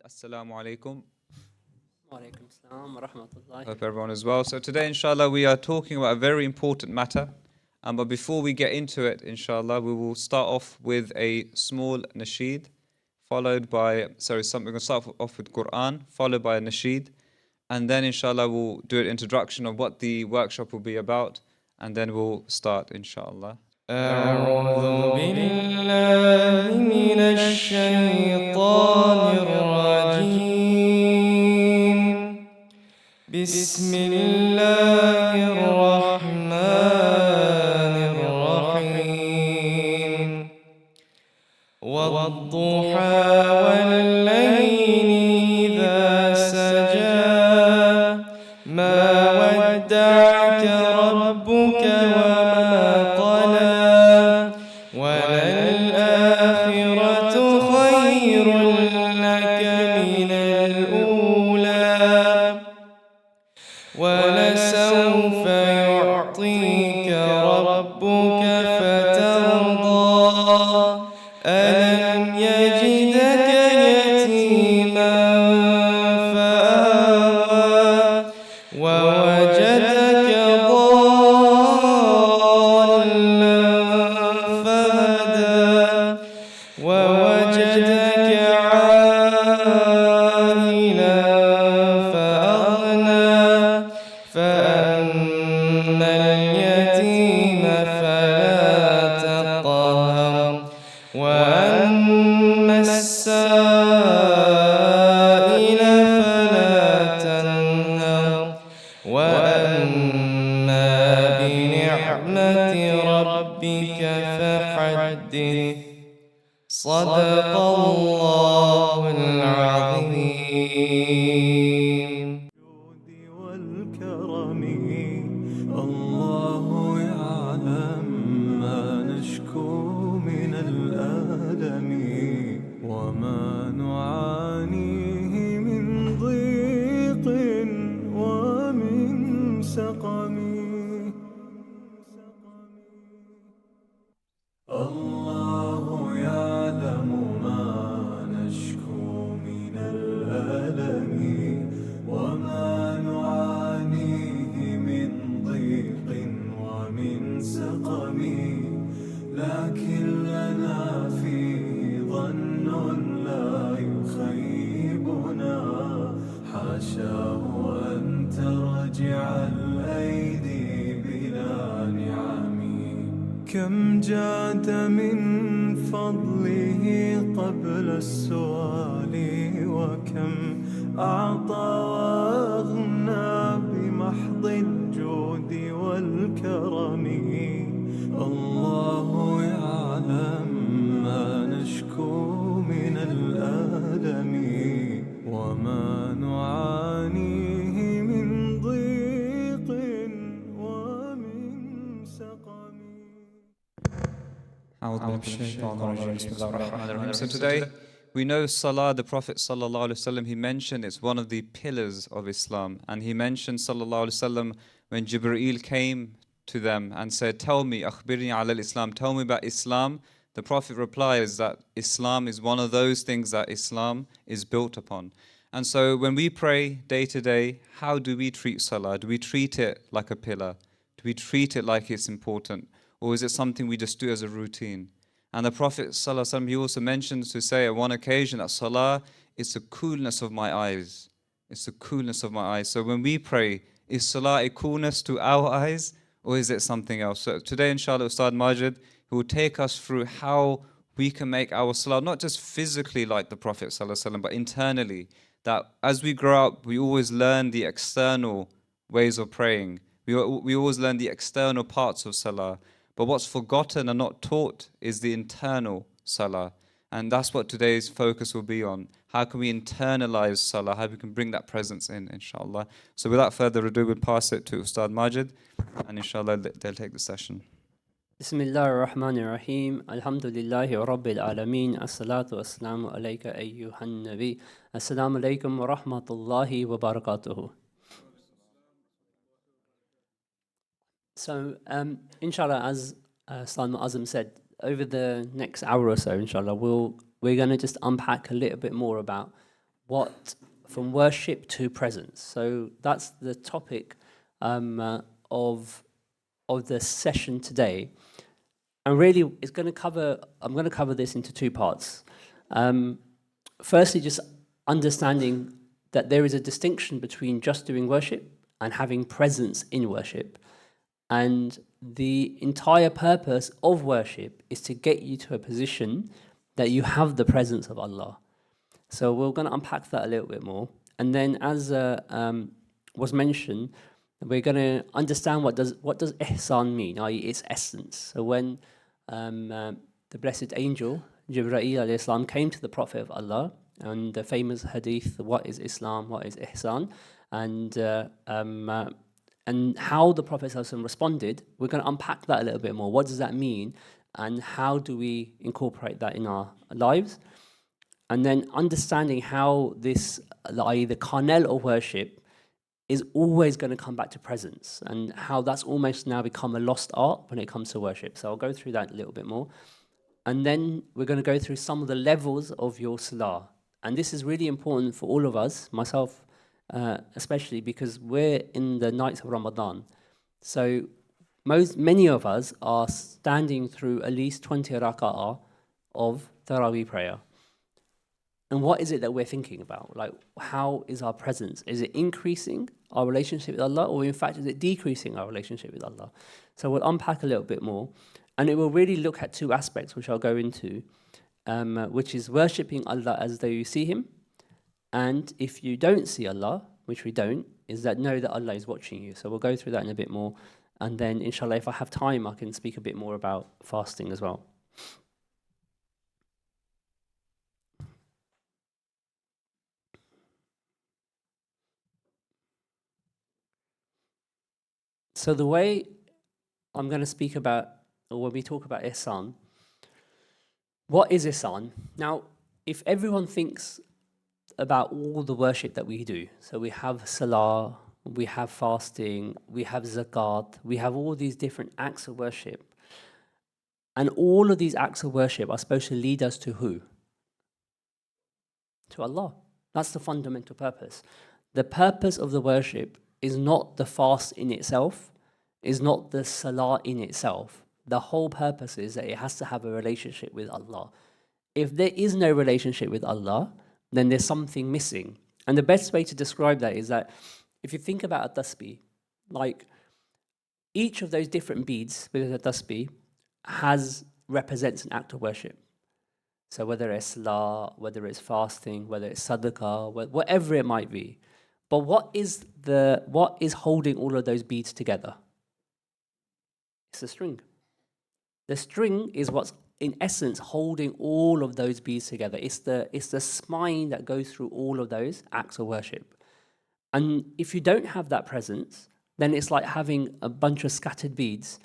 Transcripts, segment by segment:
Assalamu alaikum. Wa alaikum assalam wa rahmatullahi. Hope everyone is well. So today, inshallah, we are talking about a very important matter. But before we get into it, inshallah, we will start off with a small nasheed, followed by, we're going to start off with Quran, followed by a nasheed. And then, inshallah, we'll do an introduction of what the workshop will be about. And then we'll start, inshallah. أعوذ بالله من الشيطان الرجيم بسم الله الرحمن الرحيم والضحى والليل إذا سجى ما ودعك ربك وما قلى وللآخرة خير لك من الأولى ولسوف يعطيك ربك فترضى ألم يجدك يتيما فآوى ووجدك ضالا فهدى ووجدك عائلا فأغنى فأما اليتيم فلا تقهر وأما السائل فلا تنهر وأما بنعمة ربك فحدث صدق الله العظيم والكرم الله يعلم ما نشكو من الألم وما نعانيه من ضيق ومن سقم الله يعلم ما نشكو من الألم وما نعانيه من ضيق ومن سقم لكن لنا فيه ظن لا يخيبنا حاشاه أن ترجع الأيدي بلا نعم كم جاد من فضله قبل السؤال وكم أعطى وأغنى بمحض الجود والكرم الله يعلم ما نشكو من الألم وما نعانيه من ضيق ومن سقم. So today, we know Salah, the Prophet ﷺ, he mentioned it's one of the pillars of Islam. And he mentioned ﷺ when Jibril came to them and said, tell me, akhbirni ala al-Islam, tell me about Islam. The Prophet replies that Islam is one of those things that Islam is built upon. And so when we pray day to day, how do we treat Salah? Do we treat it like a pillar? Do we treat it like it's important? Or is it something we just do as a routine? And the Prophet ﷺ, he also mentions to say at one occasion that Salah is the coolness of my eyes. It's the coolness of my eyes. So when we pray, is Salah a coolness to our eyes or is it something else? So today, inshallah, Ustad Majid, he will take us through how we can make our Salah not just physically like the Prophet ﷺ, but internally. That as we grow up, we always learn the external ways of praying. We always learn the external parts of Salah. But what's forgotten and not taught is the internal Salah. And that's what today's focus will be on. How can we internalize Salah? How we can bring that presence in, inshallah. So without further ado, we'll pass it to Ustad Majid. And inshallah, they'll take the session. Bismillah ar-Rahman ar-Rahim. Alhamdulillahi Rabbil Alameen. As-salatu was-salamu alayka ayyuhan nabi. Assalamu alaikum wa rahmatullahi wa barakatuhu. So, inshallah, as Salman Azam said, over the next hour or so, inshallah, we're going to just unpack a little bit more about from worship to presence. So that's the topic of the session today. And really, I'm going to cover this into two parts. Firstly, just understanding that there is a distinction between just doing worship and having presence in worship. And the entire purpose of worship is to get you to a position that you have the presence of Allah. So we're going to unpack that a little bit more. And then, as was mentioned, we're going to understand what does Ihsan mean, i.e. its essence. So when the blessed angel, Jibril alayhi salam, came to the Prophet of Allah, and the famous hadith, what is Islam, what is Ihsan, and how the Prophet ﷺ responded, we're going to unpack that a little bit more. What does that mean, and how do we incorporate that in our lives? And then understanding how this, i.e. the carnel of worship, is always going to come back to presence, and how that's almost now become a lost art when it comes to worship. So I'll go through that a little bit more. And then we're going to go through some of the levels of your salah. And this is really important for all of us, myself especially, because we're in the nights of Ramadan. So many of us are standing through at least 20 raka'ah of Taraweeh prayer. And what is it that we're thinking about? Like, how is our presence? Is it increasing our relationship with Allah, or in fact, is it decreasing our relationship with Allah? So we'll unpack a little bit more. And it will really look at two aspects, which I'll go into, which is worshipping Allah as though you see Him. And if you don't see Allah, which we don't, is that know that Allah is watching you. So we'll go through that in a bit more. And then, inshallah, if I have time, I can speak a bit more about fasting as well. So the way I'm going to speak about, or when we talk about Ihsan, what is Ihsan? Now, if everyone thinks about all the worship that we do, so we have Salah, we have fasting, we have Zakat, we have all these different acts of worship, and all of these acts of worship are supposed to lead us to who? To Allah. That's the fundamental purpose. The purpose of the worship is not the fast in itself, is not the Salah in itself. The whole purpose is that it has to have a relationship with Allah. If there is no relationship with Allah, then there's something missing. And the best way to describe that is that if you think about a tasbih, like each of those different beads within a tasbih represents an act of worship. So whether it's Salah, whether it's fasting, whether it's Sadaqah, whatever it might be. But what is holding all of those beads together? It's a string. The string is what's in essence holding all of those beads together. It's the spine that goes through all of those acts of worship. And if you don't have that presence, then it's like having a bunch of scattered beads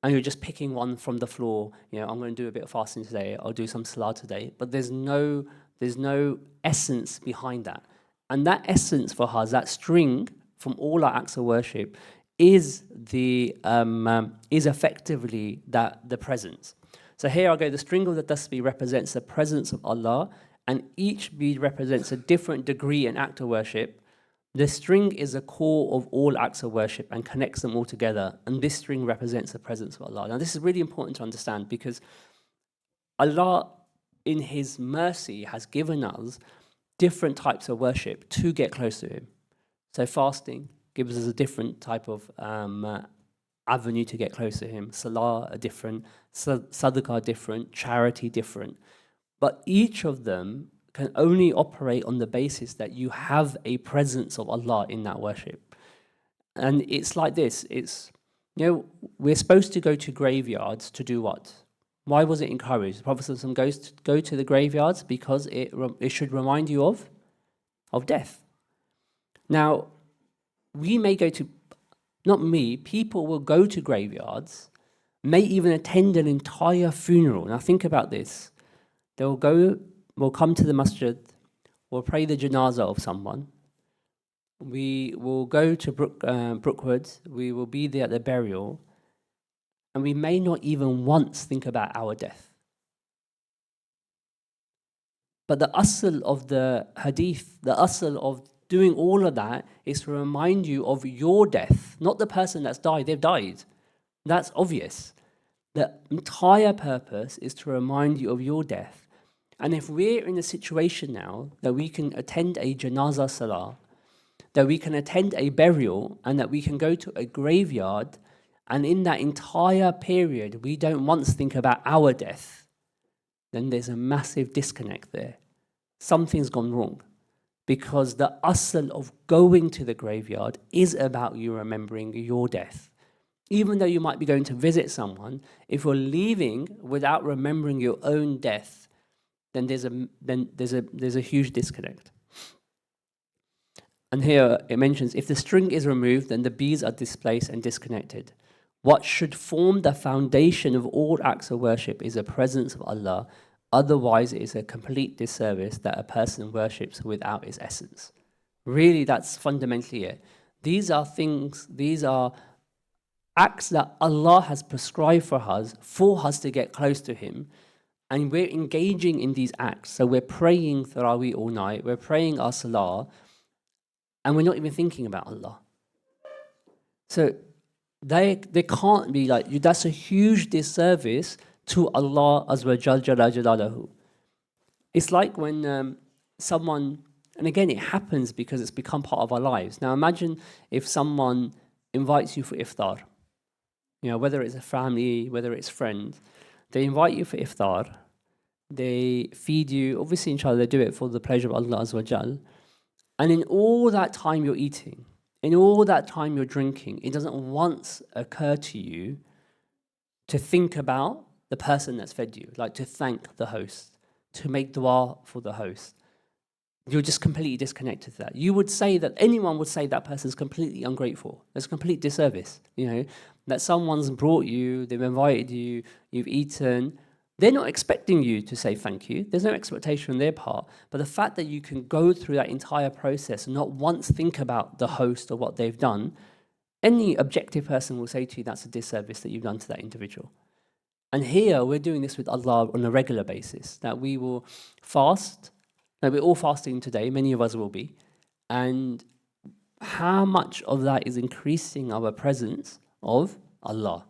and you're just picking one from the floor. You know, I'm going to do a bit of fasting today, I'll do some Salah today, but there's no essence behind that. And that essence for us, that string from all our acts of worship, is effectively the presence. So here I go, the string of the tasbih represents the presence of Allah, and each bead represents a different degree and act of worship. The string is a core of all acts of worship and connects them all together, and this string represents the presence of Allah. Now this is really important to understand, because Allah in His mercy has given us different types of worship to get close to Him. So fasting gives us a different type of avenue to get close to Him. Salah, a different. Sadaqah, different. Charity, different. But each of them can only operate on the basis that you have a presence of Allah in that worship. And it's like this. We're supposed to go to graveyards to do what? Why was it encouraged? The Prophet ﷺ go to the graveyards because it should remind you of death. Now, we may go to, not me, people will go to graveyards, may even attend an entire funeral. Now think about this. We'll come to the masjid, we'll pray the janazah of someone, we will go to Brookwood, we will be there at the burial, and we may not even once think about our death. But the asl of the hadith, the asl of doing all of that is to remind you of your death, not the person that's died. They've died. That's obvious. The entire purpose is to remind you of your death. And if we're in a situation now that we can attend a janazah salah, that we can attend a burial, and that we can go to a graveyard, and in that entire period we don't once think about our death, then there's a massive disconnect there. Something's gone wrong. Because the asl of going to the graveyard is about you remembering your death. Even though you might be going to visit someone, if you're leaving without remembering your own death, then there's a huge disconnect. And here it mentions, if the string is removed, then the beads are displaced and disconnected. What should form the foundation of all acts of worship is the presence of Allah. Otherwise, it is a complete disservice that a person worships without its essence. Really, that's fundamentally it. These are things, these are acts that Allah has prescribed for us to get close to Him. And we're engaging in these acts. So we're praying Taraweeh all night, we're praying our Salah, and we're not even thinking about Allah. So they can't be like you. That's a huge disservice to Allah Azza wa Jalla. It's like when someone, and again it happens because it's become part of our lives. Now imagine if someone invites you for iftar, whether it's a family, whether it's friends, they invite you for iftar, they feed you, obviously inshallah they do it for the pleasure of Allah Azza wa Jalla, and in all that time you're eating, in all that time you're drinking, it doesn't once occur to you to think about the person that's fed you, like to thank the host, to make dua for the host. You're just completely disconnected to that. You would say that anyone would say that person's completely ungrateful. There's a complete disservice, that someone's brought you, they've invited you, you've eaten. They're not expecting you to say thank you. There's no expectation on their part. But the fact that you can go through that entire process and not once think about the host or what they've done, any objective person will say to you that's a disservice that you've done to that individual. And here we're doing this with Allah on a regular basis, that we will fast. Now, we're all fasting today, many of us will be. And how much of that is increasing our presence of Allah?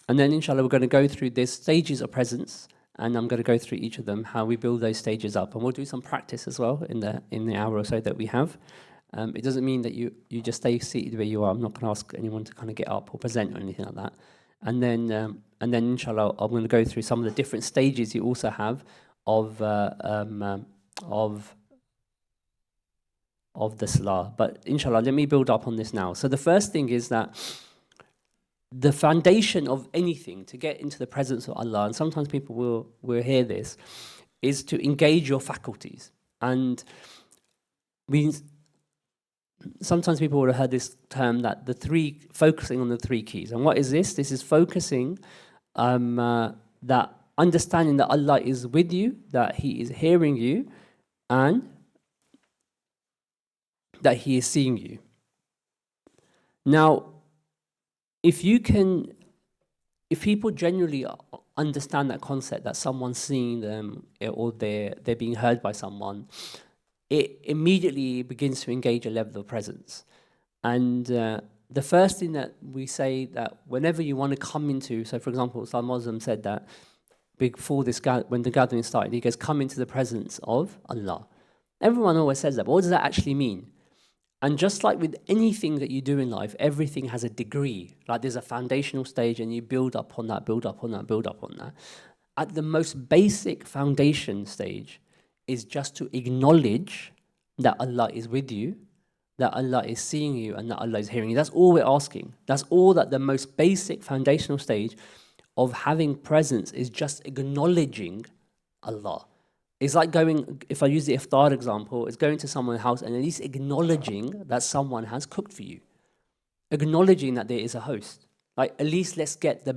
And then inshallah we're going to go through these stages of presence, and I'm going to go through each of them, how we build those stages up. And we'll do some practice as well in the hour or so that we have. It doesn't mean that you just stay seated where you are. I'm not going to ask anyone to kind of get up or present or anything like that. And then inshallah I'm going to go through some of the different stages you also have of the salah. But inshallah, let me build up on this now. So the first thing is that the foundation of anything to get into the presence of Allah, and sometimes people will hear this, is to engage your faculties. And sometimes people would have heard this term that focusing on the three keys. And what is this? This is focusing that understanding that Allah is with you, that He is hearing you, and that He is seeing you. Now, if people genuinely understand that concept, that someone's seeing them or they're being heard by someone, it immediately begins to engage a level of presence. And the first thing that we say, that whenever you want to come into, so for example, some Muslim said that before when the gathering started, he goes, come into the presence of Allah. Everyone always says that, but what does that actually mean? And just like with anything that you do in life, everything has a degree. Like there's a foundational stage and you build up on that, build up on that, build up on that. At the most basic foundation stage is just to acknowledge that Allah is with you, that Allah is seeing you, and that Allah is hearing you. That's all we're asking. That's all that the most basic foundational stage of having presence is, just acknowledging Allah. It's like going, if I use the iftar example, it's going to someone's house and at least acknowledging that someone has cooked for you. Acknowledging that there is a host. Like at least let's get the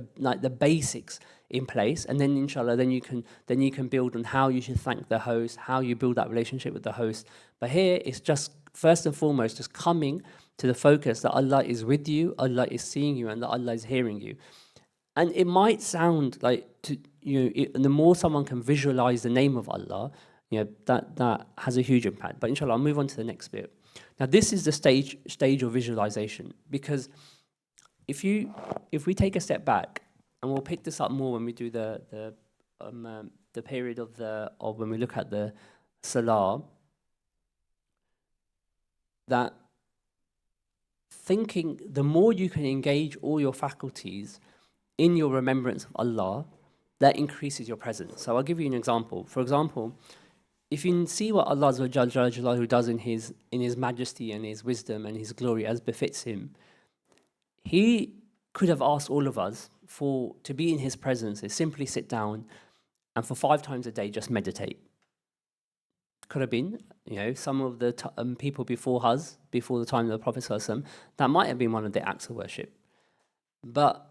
basics in place, and then inshallah then you can build on how you should thank the host, how you build that relationship with the host. But here it's just first and foremost just coming to the focus that Allah is with you, Allah is seeing you, and that Allah is hearing you. And it might sound like the more someone can visualize the name of Allah, that has a huge impact. But inshallah, I'll move on to the next bit. Now, this is the stage of visualization, because if we take a step back, and we'll pick this up more when we do the period of when we look at the Salah, that thinking, the more you can engage all your faculties in your remembrance of Allah, that increases your presence. So I'll give you an example. For example, if you see what Allah SWT does in his majesty and his wisdom and his glory as befits him, he could have asked all of us to be in his presence is simply sit down and for 5 times a day just meditate. Could have been, some of the people before us, before the time of the Prophet ﷺ, that might have been one of the acts of worship. But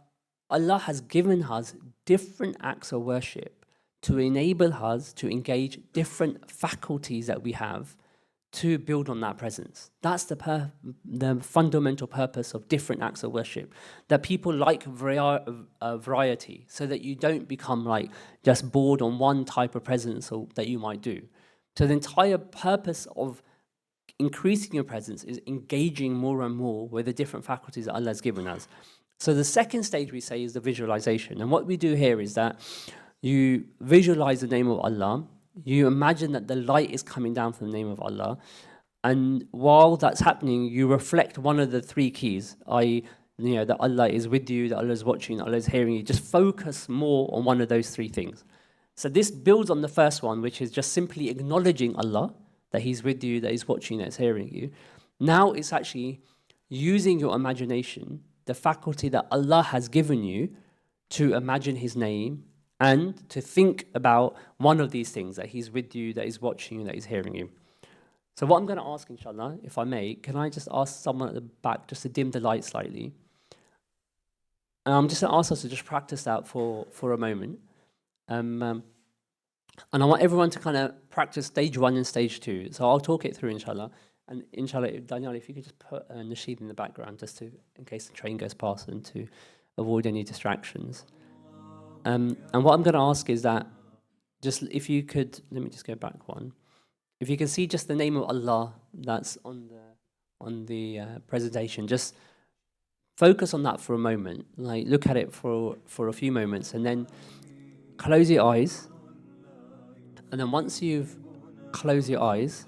Allah has given us different acts of worship to enable us to engage different faculties that we have to build on that presence. That's the fundamental purpose of different acts of worship, that people like variety, so that you don't become just bored on one type of presence that you might do. So the entire purpose of increasing your presence is engaging more and more with the different faculties that Allah has given us. So the second stage we say is the visualization. And what we do here is that you visualize the name of Allah, you imagine that the light is coming down from the name of Allah, and while that's happening, you reflect one of the 3 keys, i.e., that Allah is with you, that Allah is watching, that Allah is hearing you. Just focus more on one of those 3 things. So this builds on the first one, which is just simply acknowledging Allah, that He's with you, that He's watching, that He's hearing you. Now it's actually using your imagination, the faculty that Allah has given you, to imagine His name and to think about one of these things, that He's with you, that He's watching you, that He's hearing you. So what I'm going to ask, inshallah, if I may, can I just ask someone at the back just to dim the light slightly? And I'm just going to ask us to just practice that for a moment. And I want everyone to kind of practice stage 1 and stage 2. So I'll talk it through, inshallah. And inshallah, Daniel, if you could just put Nasheed in the background, just in case the train goes past, and to avoid any distractions. And what I'm going to ask is that, just if you could, let me just go back one. If you can see just the name of Allah that's on the presentation, just focus on that for a moment. Look at it for a few moments, and then close your eyes. And then once you've closed your eyes,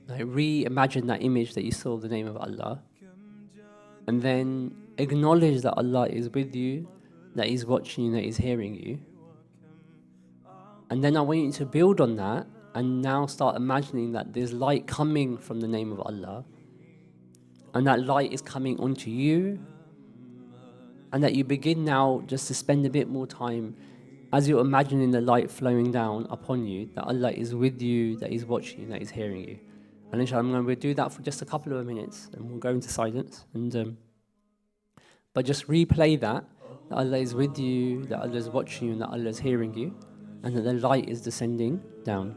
reimagine that image that you saw of the name of Allah, and then acknowledge that Allah is with you, that He's watching you, that He's hearing you. And then I want you to build on that, and now start imagining that there's light coming from the name of Allah, and that light is coming onto you, and that you begin now just to spend a bit more time as you're imagining the light flowing down upon you, that Allah is with you, that He's watching you, that He's hearing you. And inshallah, we'll do that for just a couple of minutes, and we'll go into silence. But just replay that Allah is with you, that Allah is watching you, and that Allah is hearing you, and that the light is descending down.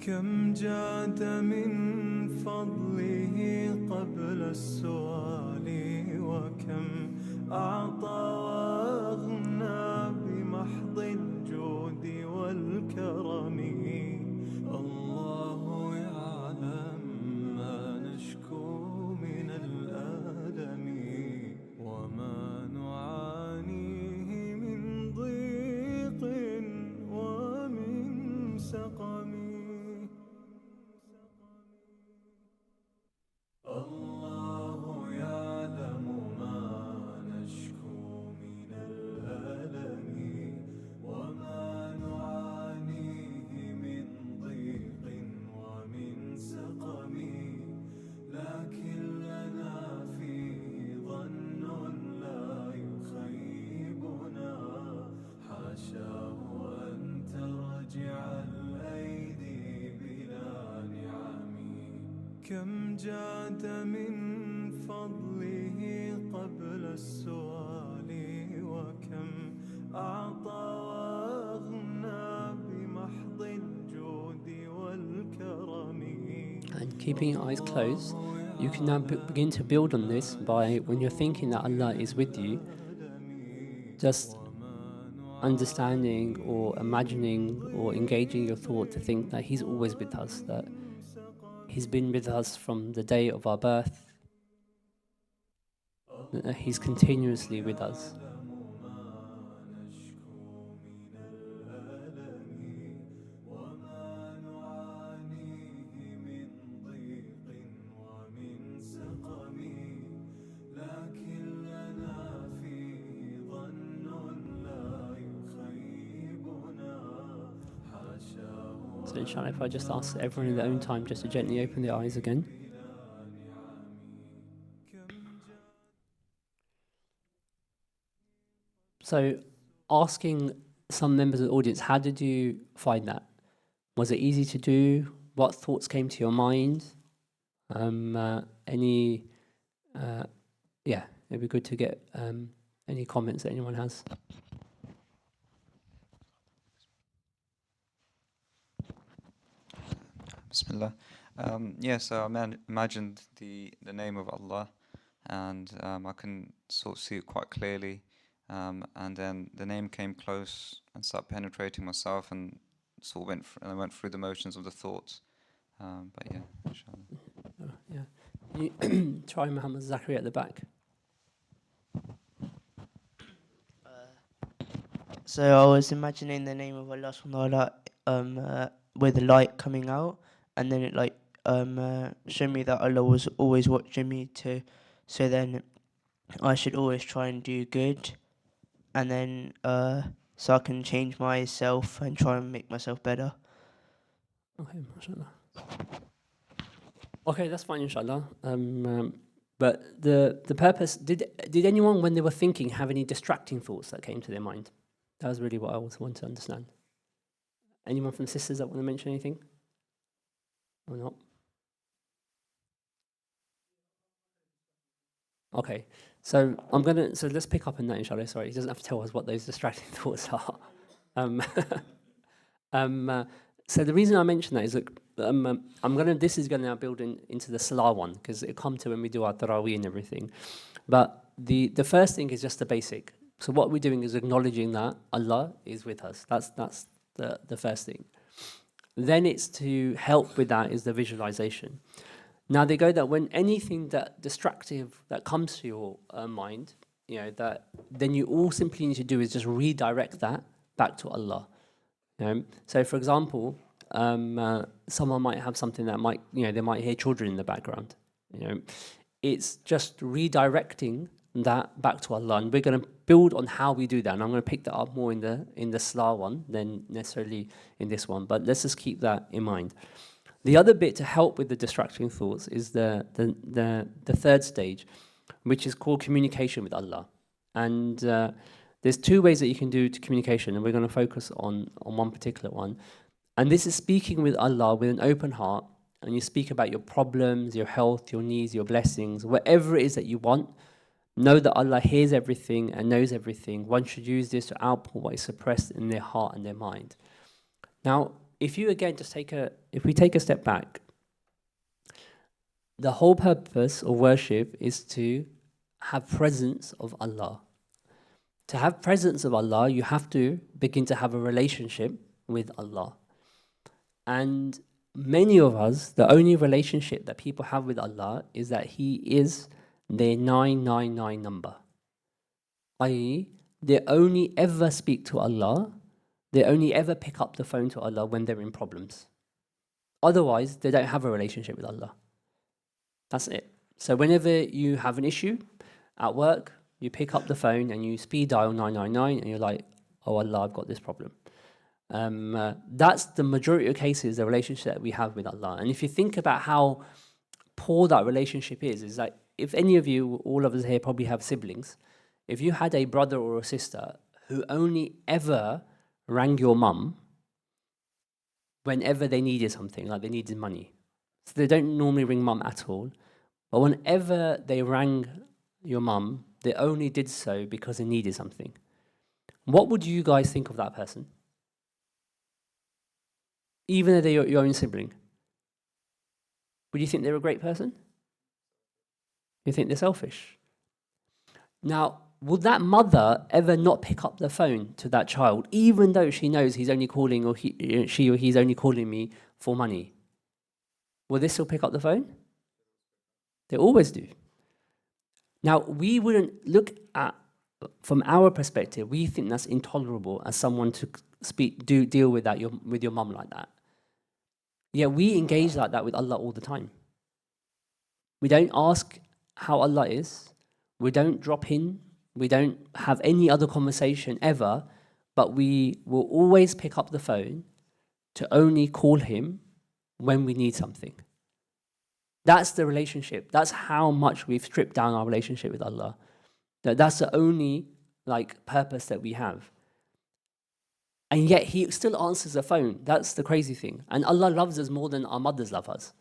كم جاد من فضله قبل السؤال وكم أعطى وأغنى بمحض الجود والكرم الله يعلم ما نشكو من الألم وما نعانيه من ضيق ومن سقم الله يعلم ما نشكو كم جاد من فضله قبل السؤال وكم أعطى وأغنى بمحض الجود والكرم. And keeping your eyes closed, you can now begin to build on this by, when you're thinking that Allah is with you, just understanding or imagining or engaging your thought to think that He's always with us, that He's been with us from the day of our birth, that He's continuously with us. So inshallah, if I just ask everyone in their own time just to gently open their eyes again. So asking some members of the audience, how did you find that? Was it easy to do? What thoughts came to your mind? Yeah, it'd be good to get any comments that anyone has. Bismillah. So I imagined the name of Allah, and I can sort of see it quite clearly. And then the name came close and started penetrating myself, and sort of went through the motions of the thoughts. But yeah, inshallah. Yeah. You try Muhammad Zachary at the back. So I was imagining the name of Allah SWT with the light coming out, and then it showed me that Allah was always watching me too. So then I should always try and do good, and then so I can change myself and try and make myself better. Okay, mashallah. Okay, that's fine, inshallah. But the purpose, did anyone, when they were thinking, have any distracting thoughts that came to their mind? That was really what I also wanted to understand. Anyone from sisters that want to mention anything? Or not? Okay, so let's pick up on that, inshallah. Sorry, he doesn't have to tell us what those distracting thoughts are. So the reason I mention that is, look, this is going to now build into the Salah one, because it'll come to when we do our Taraweeh and everything. But the first thing is just the basic. So what we're doing is acknowledging that Allah is with us. That's the first thing. Then it's to help with that is the visualization. Now they go that when anything that distractive that comes to your mind, that then you all simply need to do is just redirect that back to Allah. So for example, someone might have something that might, they might hear children in the background. It's just redirecting that back to Allah, and we're going to build on how we do that. And I'm going to pick that up more in the Salah one than necessarily in this one. But let's just keep that in mind. The other bit to help with the distracting thoughts is the third stage, which is called communication with Allah. And there's two ways that you can do to communication, and we're going to focus on one particular one. And this is speaking with Allah with an open heart, and you speak about your problems, your health, your needs, your blessings, whatever it is that you want. Know that Allah hears everything and knows everything. One should use this to output what is suppressed in their heart and their mind. Now, if you again if we take a step back, the whole purpose of worship is to have presence of Allah. To have presence of Allah, you have to begin to have a relationship with Allah. And many of us, the only relationship that people have with Allah is that He is their 999 number. I.e., they only ever speak to Allah, they only ever pick up the phone to Allah when they're in problems. Otherwise, they don't have a relationship with Allah. That's it. So whenever you have an issue at work, you pick up the phone and you speed dial 999 and you're like, oh Allah, I've got this problem. That's the majority of cases, the relationship that we have with Allah. And if you think about how poor that relationship is like, if any of you, all of us here probably have siblings, if you had a brother or a sister who only ever rang your mum whenever they needed something, like they needed money, So they don't normally ring mum at all. But whenever they rang your mum, they only did so because they needed something. What would you guys think of that person? Even though they're your own sibling. Would you think they're a great person? You think they're selfish? Now, would that mother ever not pick up the phone to that child, even though she knows he's only calling, or she or he's only calling me for money? Will they still pick up the phone? They always do. Now, we wouldn't look at, from our perspective, we think that's intolerable as someone to deal with that with your mum like that. Yeah, we engage like that with Allah all the time. We don't ask how Allah is. We don't drop in. We don't have any other conversation ever, but we will always pick up the phone to only call Him when we need something. That's the relationship. That's how much we've stripped down our relationship with Allah. That's the only purpose that we have. And yet He still answers the phone. That's the crazy thing. And Allah loves us more than our mothers love us.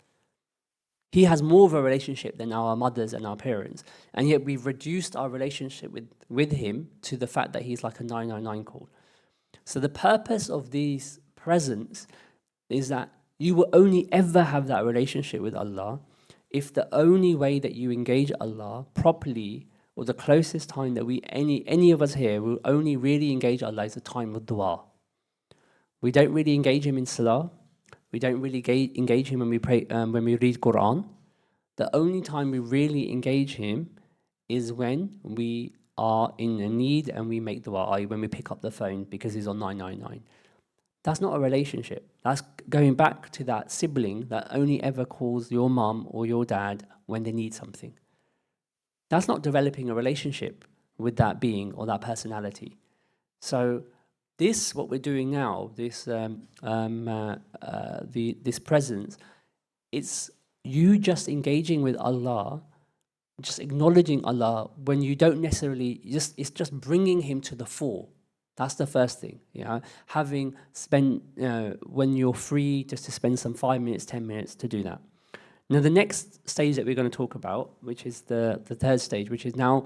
He has more of a relationship than our mothers and our parents. And yet we've reduced our relationship with Him to the fact that He's like a 999 call. So the purpose of these presents is that you will only ever have that relationship with Allah if the only way that you engage Allah properly, or the closest time that any of us here will only really engage Allah, is the time of dua. We don't really engage Him in Salah. We don't really engage Him when we pray, when we read Quran. The only time we really engage Him is when we are in a need and we make dua, i.e. when we pick up the phone because He's on 999. That's not a relationship. That's going back to that sibling that only ever calls your mum or your dad when they need something. That's not developing a relationship with that being or that personality. So this, what we're doing now, this this presence, it's you just engaging with Allah, just acknowledging Allah when you don't necessarily, it's just bringing Him to the fore. That's the first thing, having spent, when you're free, just to spend some 5 minutes, 10 minutes to do that. Now, the next stage that we're going to talk about, which is the third stage, which is now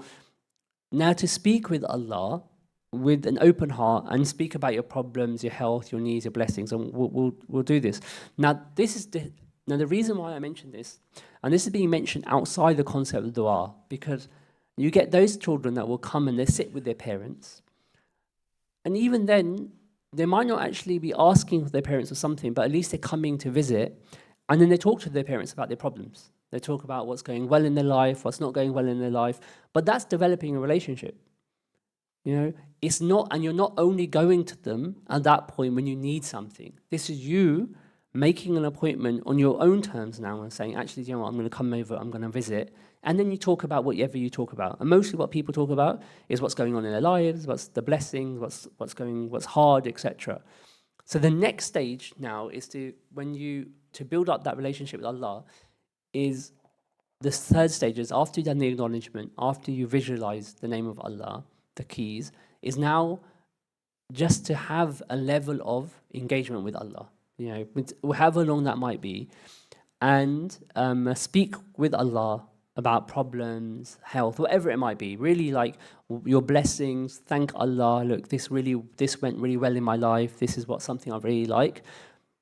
to speak with Allah with an open heart and speak about your problems, your health, your needs, your blessings, and we'll do this. Now, the reason why I mentioned this, and this is being mentioned outside the concept of dua, because you get those children that will come and they sit with their parents, and even then, they might not actually be asking their parents for something, but at least they're coming to visit, and then they talk to their parents about their problems. They talk about what's going well in their life, what's not going well in their life, but that's developing a relationship. It's not, and you're not only going to them at that point when you need something. This is you making an appointment on your own terms now and saying, actually, you know what, I'm going to come over, I'm going to visit. And then you talk about whatever you talk about. And mostly what people talk about is what's going on in their lives, what's the blessings, what's hard, etc. So the next stage now is to build up that relationship with Allah, is the third stage is after you've done the acknowledgement, after you visualize the name of Allah, the keys, is now just to have a level of engagement with Allah, however long that might be, and speak with Allah about problems, health, whatever it might be. Really, like your blessings. Thank Allah. Look, this went really well in my life. This is something I really like,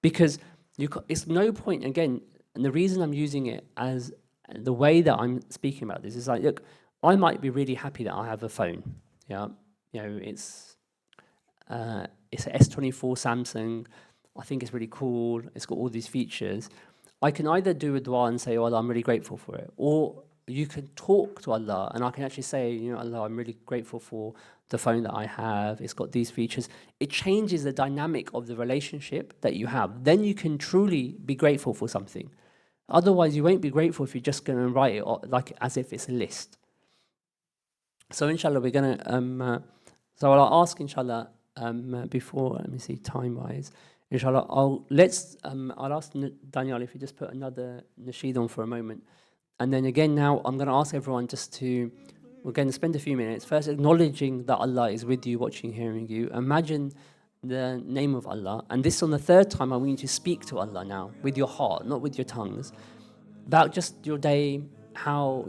because it's no point again. And the reason I'm using it as the way that I'm speaking about this is like, look, I might be really happy that I have a phone. It's an S24 Samsung. I think it's really cool. It's got all these features. I can either do a dua and say, oh, Allah, I'm really grateful for it. Or you can talk to Allah and I can actually say, Allah, I'm really grateful for the phone that I have. It's got these features. It changes the dynamic of the relationship that you have. Then you can truly be grateful for something. Otherwise, you won't be grateful if you're just going to write it like as if it's a list. So inshallah, we're going to, so I'll ask inshallah, before, let me see, time-wise, inshallah, I'll ask Daniel if you just put another nasheed on for a moment. And then again now, I'm going to ask everyone we're going to spend a few minutes, first acknowledging that Allah is with you, watching, hearing you. Imagine the name of Allah. And this on the third time, I want you to speak to Allah now with your heart, not with your tongues, about just your day, how,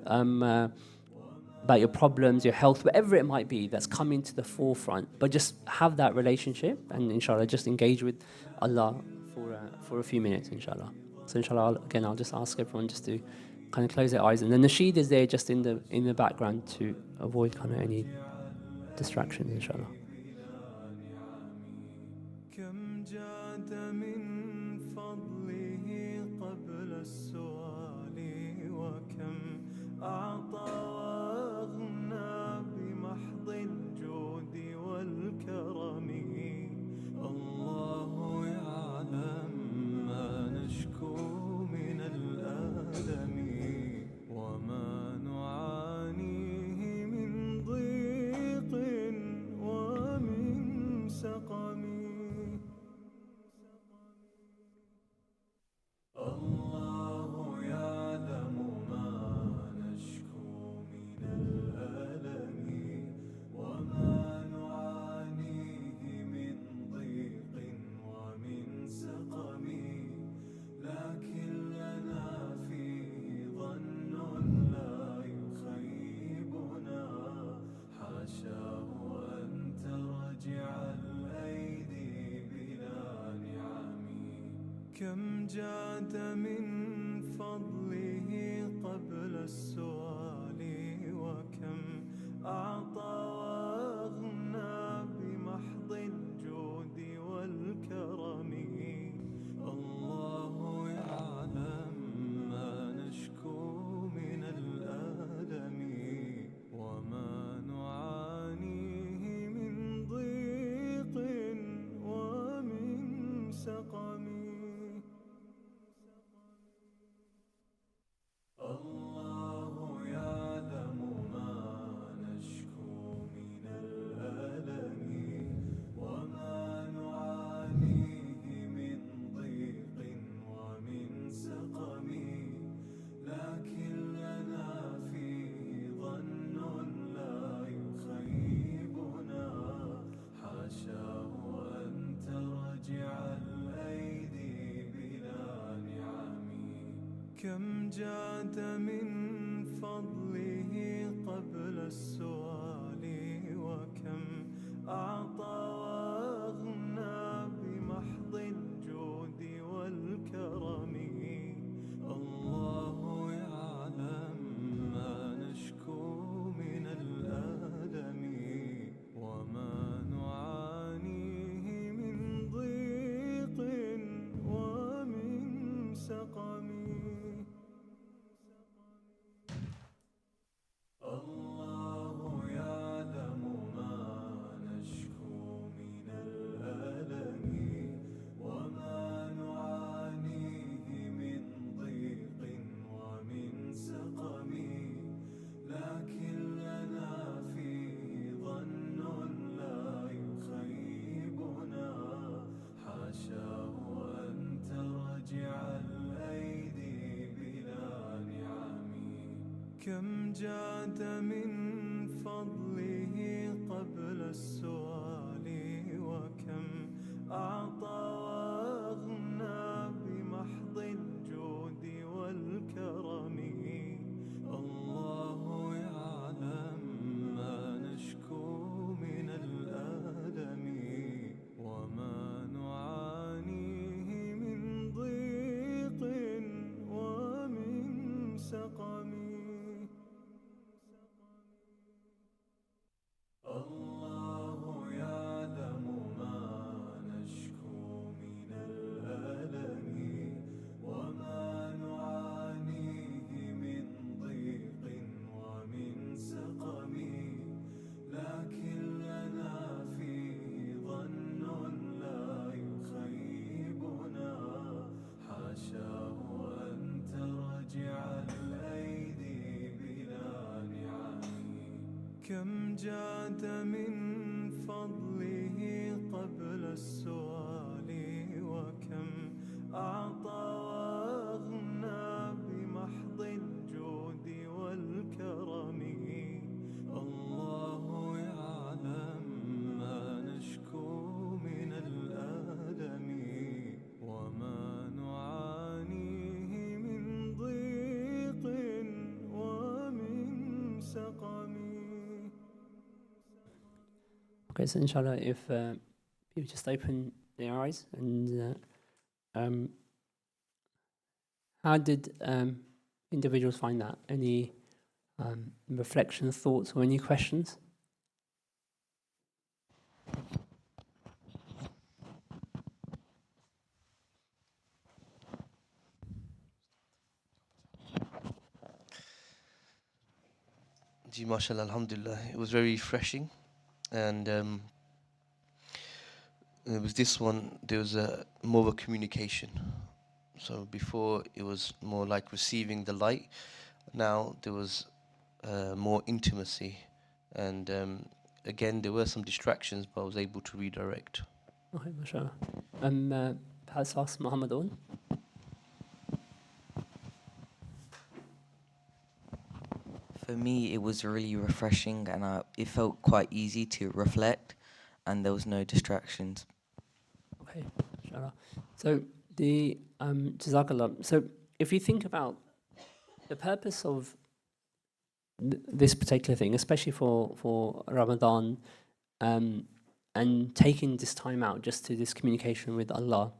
about your problems, your health, whatever it might be that's coming to the forefront. But just have that relationship and inshallah just engage with Allah for a few minutes, inshallah. So inshallah, again, I'll just ask everyone just to kind of close their eyes. And the nasheed is there just in the background to avoid kind of any distractions, inshallah. كم جاد من فضله قبل السؤال وكم أعطى وأغنى بمحض الجود والكرم الله يعلم ما نشكو من الألم وما نعانيه من ضيق ومن سقم الله يعلم ما نشكو من الألم وما نعانيه من ضيق ومن سقم لكن لنا فيه ظن لا يخيبنا حاشاه أن ترجع الأيدي بلا نعم كم جاد من فضله قبل السؤال وكم أعطى وأغنى بمحض الجود والكرم الله يعلم ما نشكو من الألم وما نعانيه من ضيق ومن سقم الله يعلم ما نشكو من الألم وما نعانيه من ضيق ومن سقم لكن لنا فيه ظن لا يخيبنا حاشاه أن ترجع الأيدي بلا نعم كم جاد من فضله قبل السؤال وكم أعطى وأغنى بمحض الجود والكرم الله يعلم ما نشكو من الألم وما نعانيه من ضيق ومن سقم الله يعلم ما نشكو من الألم وما نعانيه من ضيق ومن سقم لكن لنا فيه ظن لا يخيبنا حاشاه أن ترجع الأيدي بلا نعم كم جاد من فضله قبل السؤال وكم أعطى وأغنى بمحض الجود والكرم الله يعلم ما نشكو من الألم وما نعانيه من ضيق ومن سقم الله يعلم ما نشكو من الألم وما نعانيه من ضيق ومن سقم لكن لنا فيه ظن لا يخيبنا حاشاه أن ترجع الأيدي بلا نعم كم جاد من فضله قبل السؤال وكم أعطى وأغنى بمحض الجود والكرم الله يعلم ما نشكو Okay, so inshallah, if you just open their eyes and how did individuals find that? Any reflections, thoughts, or any questions? Ji, mashallah, alhamdulillah. It was very refreshing. And with this one, there was more of a communication. So before, it was more like receiving the light. Now, there was more intimacy. And again, there were some distractions, but I was able to redirect. Okay, mashallah. Perhaps ask Muhammad on. For me, it was really refreshing, and it felt quite easy to reflect, and there was no distractions. Okay, inshallah. So the Jazakallah. So if you think about the purpose of this particular thing, especially for Ramadan, and taking this time out just to this communication with Allah,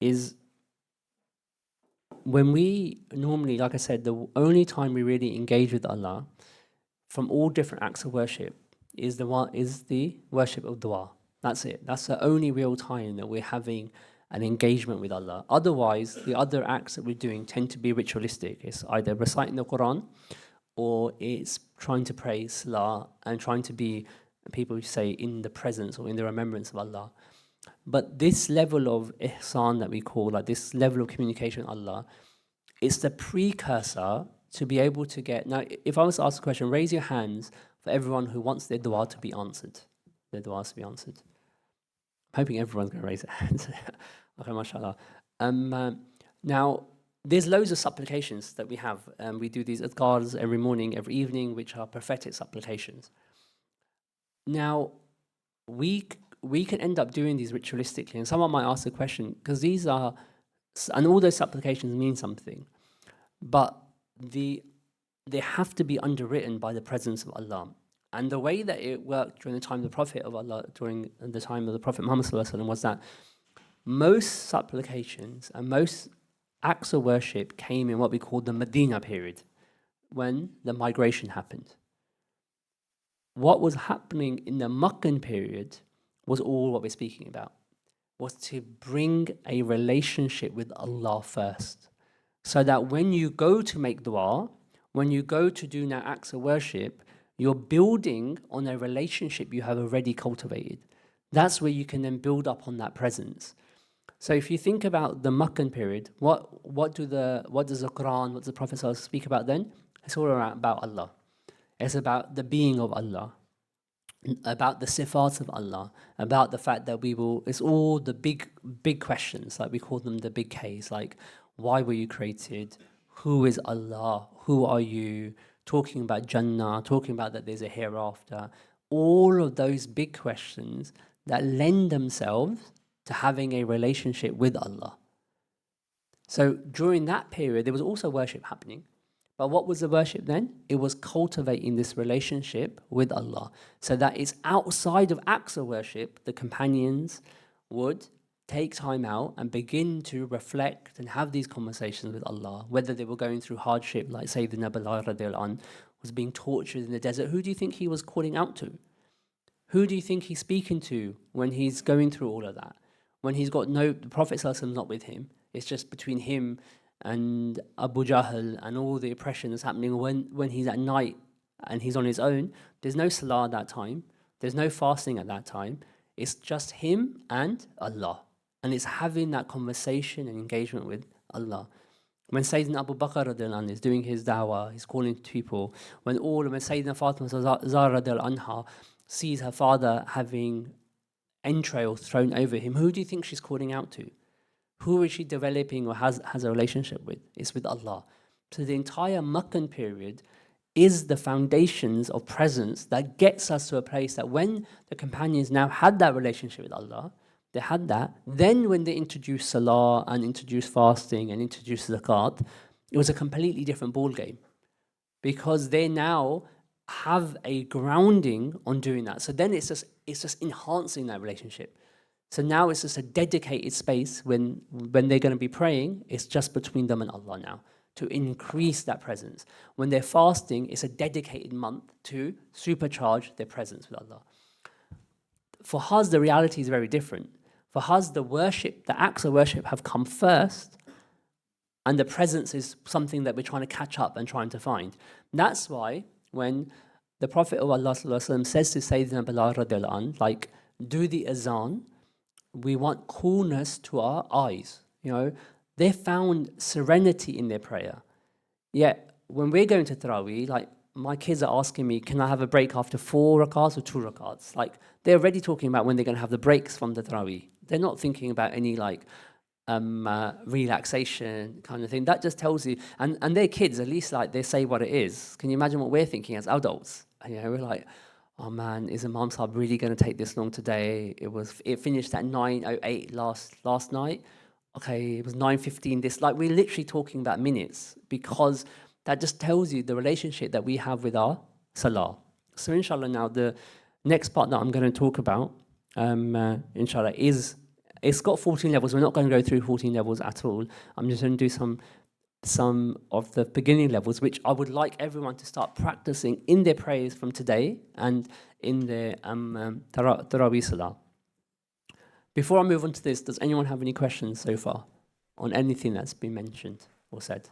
is when we normally, like I said, the only time we really engage with Allah from all different acts of worship is the worship of dua. That's it. That's the only real time that we're having an engagement with Allah. Otherwise, the other acts that we're doing tend to be ritualistic. It's either reciting the Quran, or it's trying to pray Salah and trying to be, people say, in the presence or in the remembrance of Allah. But this level of ihsan that we call, like this level of communication with Allah, it's the precursor to be able to get. Now, if I was to ask a question, raise your hands for everyone who wants their dua to be answered. Their duas to be answered. I'm hoping everyone's going to raise their hands. Okay, mashallah. Now, there's loads of supplications that we have. We do these adhkars every morning, every evening, which are prophetic supplications. Now, we can end up doing these ritualistically, and someone might ask the question, because these are, and all those supplications mean something, but they have to be underwritten by the presence of Allah. And the way that it worked during the time of the Prophet of Allah, during the time of the Prophet Muhammad ﷺ, was that most supplications and most acts of worship came in what we call the Medina period, when the migration happened. What was happening in the Meccan period was all what we're speaking about, was to bring a relationship with Allah first. So that when you go to make dua, when you go to do now acts of worship, you're building on a relationship you have already cultivated. That's where you can then build up on that presence. So if you think about the Meccan period, what does the Quran, what does the Prophet speak about then? It's all about Allah. It's about the being of Allah, about the sifat of Allah, about the fact that it's all the big questions, like we call them the big Ks, like why were you created? Who is Allah? Who are you? Talking about Jannah, talking about that there's a hereafter. All of those big questions that lend themselves to having a relationship with Allah. So during that period, there was also worship happening. But what was the worship then? It was cultivating this relationship with Allah. So that is outside of acts of worship, the companions would take time out and begin to reflect and have these conversations with Allah, whether they were going through hardship, like Sayyidina Bilal radiallahu anh was being tortured in the desert. Who do you think he was calling out to? Who do you think he's speaking to when he's going through all of that? When he's got the Prophet ﷺ not with him, it's just between him and Abu Jahl and all the oppression that's happening when he's at night and he's on his own. There's no salah at that time. There's no fasting at that time. It's just him and Allah. And it's having that conversation and engagement with Allah. When Sayyidina Abu Bakr radiallahu anh is doing his da'wah, he's calling to people. When Sayyidina Fatima Zahra radiallahu anha sees her father having entrails thrown over him, who do you think she's calling out to? Who is she developing or has a relationship with? It's with Allah. So the entire Meccan period is the foundations of presence that gets us to a place that when the companions now had that relationship with Allah, they had that. Then when they introduced Salah and introduced fasting and introduced Zakat, it was a completely different ball game. Because they now have a grounding on doing that. So then it's just enhancing that relationship. So now it's just a dedicated space when they're going to be praying, it's just between them and Allah now, to increase that presence. When they're fasting, it's a dedicated month to supercharge their presence with Allah. For us, the reality is very different. For us, the acts of worship have come first, and the presence is something that we're trying to catch up and trying to find. That's why when the Prophet of Allah ﷺ says to Sayyidina Bilal radiallahu anh, like, do the azan, we want coolness to our eyes. You know, they found serenity in their prayer. Yet when we're going to Taraweeh, like, my kids are asking me, can I have a break after 4 rakats or 2 rakats? Like, they're already talking about when they're going to have the breaks from the Taraweeh. They're not thinking about any like relaxation kind of thing. That just tells you, and they're kids, at least like they say what it is. Can you imagine what we're thinking as adults? You know, we're like, oh man, is Imam Sahib really going to take this long today? It finished at 9:08 last night. Okay, it was 9:15 this. Like, we're literally talking about minutes, because that just tells you the relationship that we have with our Salah. So inshallah, now the next part that I'm going to talk about, inshallah, it's got 14 levels. We're not going to go through 14 levels at all. I'm just going to do some of the beginning levels, which I would like everyone to start practicing in their prayers from today and in their Taraweeh Salah. Before I move on to this, does anyone have any questions so far on anything that's been mentioned or said?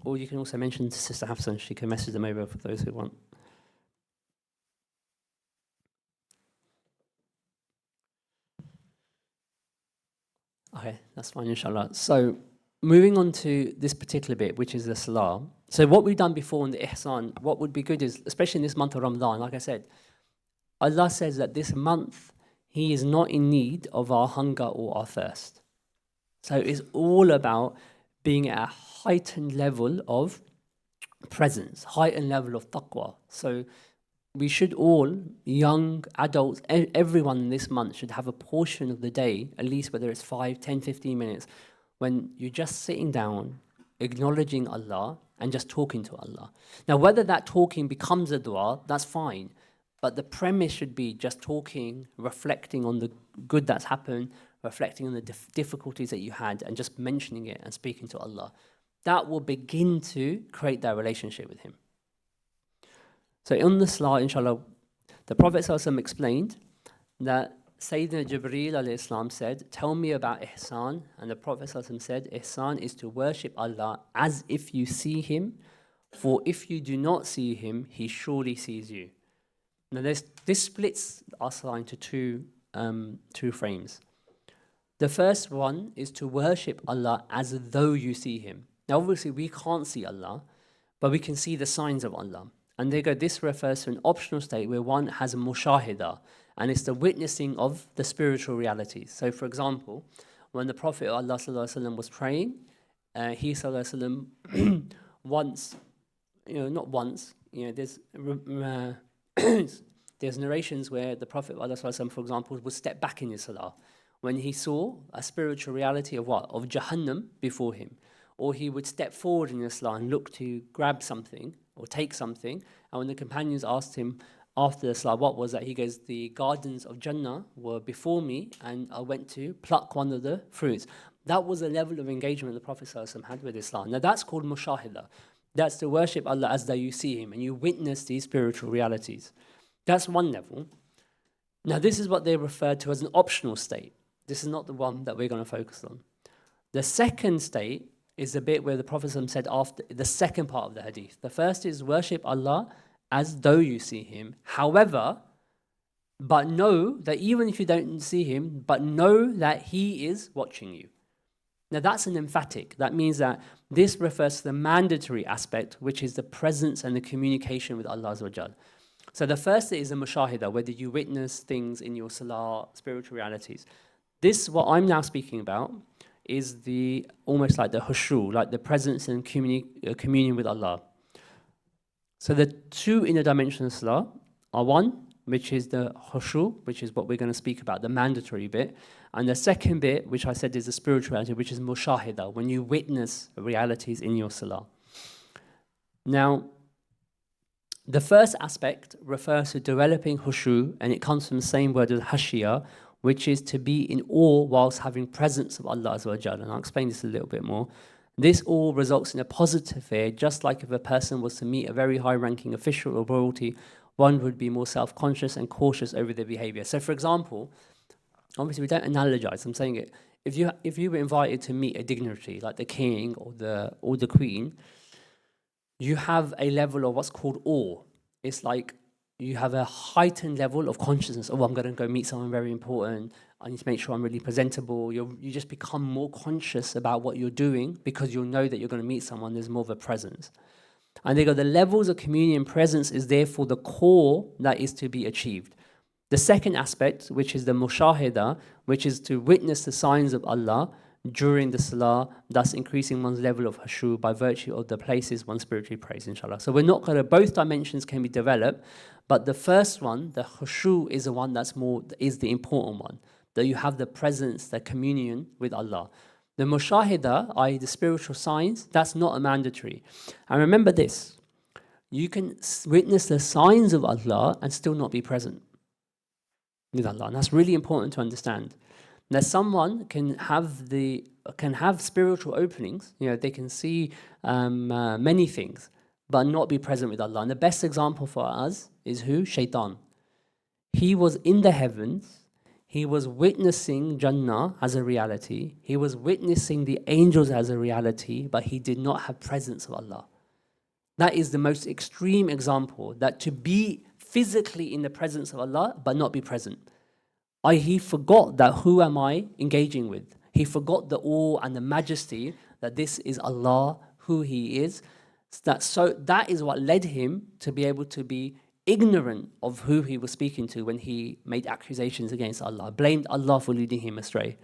Or you can also mention to Sister Hafsan, she can message them over for those who want. Okay, that's fine, inshallah. So moving on to this particular bit, which is the Salah. So what we've done before in the Ihsan, what would be good is, especially in this month of Ramadan, like I said, Allah says that this month, He is not in need of our hunger or our thirst. So it's all about being at a heightened level of presence, heightened level of taqwa. So we should all, young, adults, everyone in this month should have a portion of the day, at least whether it's 5, 10, 15 minutes, when you're just sitting down, acknowledging Allah and just talking to Allah. Now, whether that talking becomes a dua, that's fine. But the premise should be just talking, reflecting on the good that's happened, reflecting on the difficulties that you had, and just mentioning it and speaking to Allah. That will begin to create that relationship with Him. So in the Salah, inshallah, the Prophet ﷺ explained that Sayyidina Jibril alayhi salam said, tell me about Ihsan. And the Prophet ﷺ said, Ihsan is to worship Allah as if you see Him, for if you do not see Him, He surely sees you. Now this splits our Salah into two frames. The first one is to worship Allah as though you see Him. Now obviously we can't see Allah, but we can see the signs of Allah. And this refers to an optional state where one has a mushahida, and it's the witnessing of the spiritual realities. So for example, when the Prophet of Allah ﷺ was praying, he ﷺ once, not once, there's narrations where the Prophet of Allah ﷺ, for example, would step back in his salah when he saw a spiritual reality of what? Of Jahannam before him. Or he would step forward in his salah and look to grab something or take something. And when the companions asked him after the salah, what was that? He goes, the gardens of Jannah were before me and I went to pluck one of the fruits. That was a level of engagement the Prophet ﷺ had with Islam. Now that's called mushahida. That's to worship Allah as though you see Him and you witness these spiritual realities. That's one level. Now this is what they refer to as an optional state. This is not the one that we're going to focus on. The second state is the bit where the Prophet ﷺ said after the second part of the hadith. The first is worship Allah as though you see Him. However, but know that even if you don't see Him, but know that He is watching you. Now that's an emphatic. That means that this refers to the mandatory aspect, which is the presence and the communication with Allah Azza wa Jal. So the first is a mushahida, whether you witness things in your salah, spiritual realities. This, what I'm now speaking about, is almost like the khushu, like the presence and communion with Allah. So the two inner dimensions of salah are one, which is the khushu, which is what we're going to speak about, the mandatory bit. And the second bit, which I said is the spirituality, which is mushahida, when you witness realities in your salah. Now, The first aspect refers to developing khushu, and it comes from the same word as hashia, which is to be in awe whilst having presence of Allah Azza wa Jalla. And I'll explain this a little bit more. This all results in a positive fear, just like if a person was to meet a very high-ranking official or royalty, one would be more self-conscious and cautious over their behavior. So, for example, obviously we don't analogize, I'm saying it. If you were invited to meet a dignitary like the king or the queen, you have a level of what's called awe. It's like you have a heightened level of consciousness. Oh, I'm going to go meet someone very important. I need to make sure I'm really presentable. You just become more conscious about what you're doing because you'll know that you're going to meet someone. There's more of a presence. And they go, the levels of communion presence is therefore the core that is to be achieved. The second aspect, which is the mushahida, which is to witness the signs of Allah during the salah, thus increasing one's level of khushu by virtue of the places one spiritually prays, inshallah. So we're not going to, both dimensions can be developed, but the first one, the khushu, is the one is the important one, that you have the presence, the communion with Allah. The mushahida, i.e. the spiritual signs, that's not a mandatory. And remember this, you can witness the signs of Allah and still not be present with Allah. And that's really important to understand. That someone can have spiritual openings, they can see many things, but not be present with Allah. And the best example for us is who? Shaitan. He was in the heavens, he was witnessing Jannah as a reality, he was witnessing the angels as a reality, but he did not have presence of Allah. That is the most extreme example, that to be physically in the presence of Allah, but not be present. He forgot that who am I engaging with? He forgot the awe and the majesty that this is Allah, who He is. So that is what led him to be able to be ignorant of who he was speaking to when he made accusations against Allah, blamed Allah for leading him astray,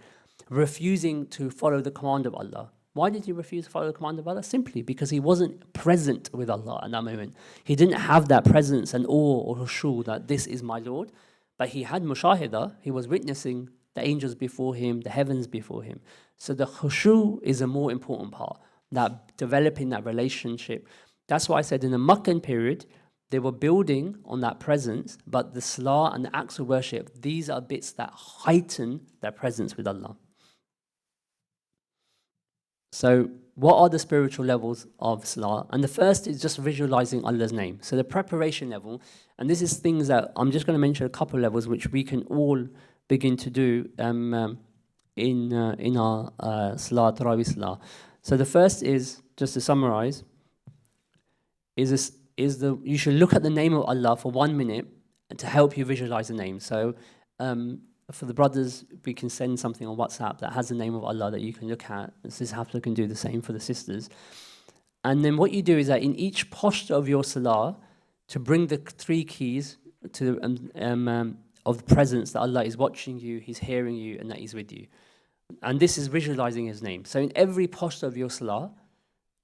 refusing to follow the command of Allah. Why did he refuse to follow the command of Allah? Simply because he wasn't present with Allah at that moment. He didn't have that presence and awe or khushu that this is my Lord. But he had mushahida, he was witnessing the angels before him, the heavens before him. So the khushu is a more important part, that developing that relationship. That's why I said in the Meccan period, they were building on that presence, but the salah and the acts of worship, these are bits that heighten their presence with Allah. So what are the spiritual levels of salah? And the first is just visualizing Allah's name. So the preparation level, and this is things that I'm just going to mention a couple levels which we can all begin to do in our salah, Taraweeh salah. So the first is, just to summarize, you should look at the name of Allah for 1 minute to help you visualize the name. So for the brothers, we can send something on WhatsApp that has the name of Allah that you can look at. Sis Hafla can do the same for the sisters. And then what you do is that in each posture of your salah, to bring the 3 keys to of the presence that Allah is watching you, He's hearing you, and that He's with you. And this is visualizing His name. So in every posture of your salah,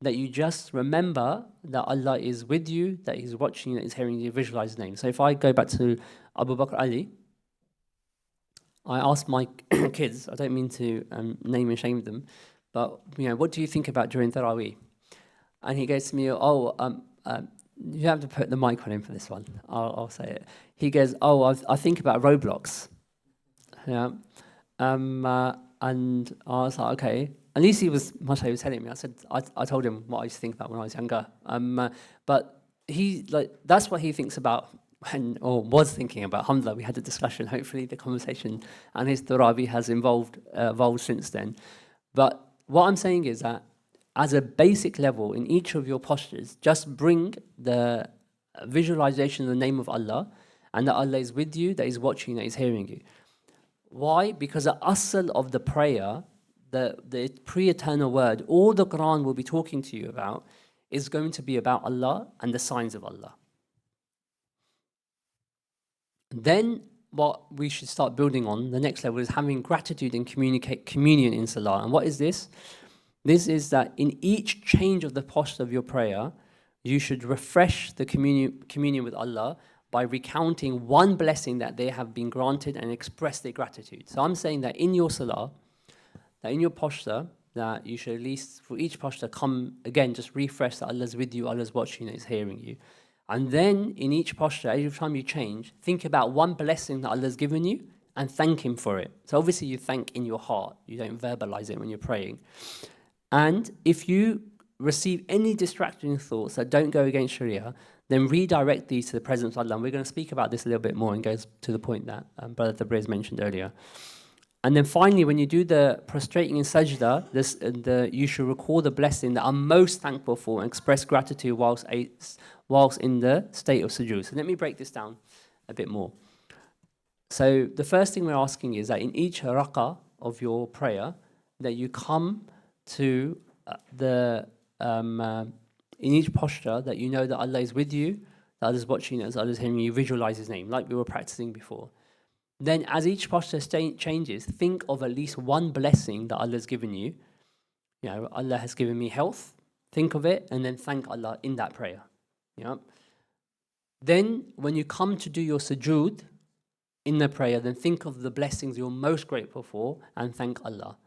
that you just remember that Allah is with you, that He's watching you, that He's hearing you, visualize His name. So if I go back to Abu Bakr Ali, I asked my kids, I don't mean to name and shame them, but what do you think about during Taraweeh? And he goes to me, you have to put the mic on him for this one. I'll say it. He goes, I think about Roblox. Yeah. And I was like, okay. At least he was telling me. I told him what I used to think about when I was younger. But that's what he thinks about. Or was thinking about. Alhamdulillah, we had a discussion. Hopefully the conversation and his Taraweeh has evolved since then. But what I'm saying is that as a basic level in each of your postures, just bring the visualization of the name of Allah and that Allah is with you, that He's watching, that He's hearing you. Why? Because the asl of the prayer, the pre-eternal word, all the Quran will be talking to you about is going to be about Allah and the signs of Allah. Then what we should start building on, the next level, is having gratitude and communion in salah. And what is this? This is that in each change of the posture of your prayer, you should refresh the communion with Allah by recounting one blessing that they have been granted and express their gratitude. So I'm saying that in your salah, that in your posture, that you should at least, for each posture, come again, just refresh that Allah's with you, Allah's watching, that He's hearing you. And then in each posture, every time you change, think about one blessing that Allah's given you and thank Him for it. So obviously you thank in your heart. You don't verbalize it when you're praying. And if you receive any distracting thoughts that don't go against Sharia, then redirect these to the presence of Allah. And we're going to speak about this a little bit more and goes to the point that Brother Tabriz mentioned earlier. And then finally, when you do the prostrating in sajda, you should recall the blessing that I'm most thankful for and express gratitude whilst in the state of sujood. So let me break this down a bit more. So the first thing we're asking is that in each rak'ah of your prayer, that you come to in each posture that you know that Allah is with you, that Allah is watching you, that Allah is hearing you, visualize His name, like we were practicing before. Then as each posture changes, think of at least one blessing that Allah has given you. You know, Allah has given me health, think of it, and then thank Allah in that prayer. Yeah. Then when you come to do your sujood in the prayer, then think of the blessings you're most grateful for and thank Allah.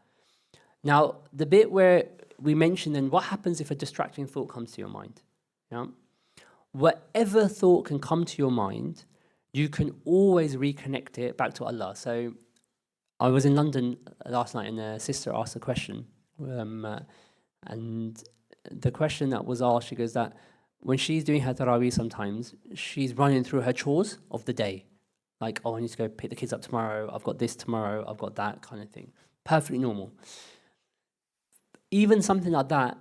Now, the bit where we mentioned then what happens if a distracting thought comes to your mind? Yeah. Whatever thought can come to your mind, you can always reconnect it back to Allah. So I was in London last night and a sister asked a question. And the question that was asked, she goes that when she's doing her Taraweeh sometimes, she's running through her chores of the day. Like, oh, I need to go pick the kids up tomorrow. I've got this tomorrow. I've got that kind of thing. Perfectly normal. Even something like that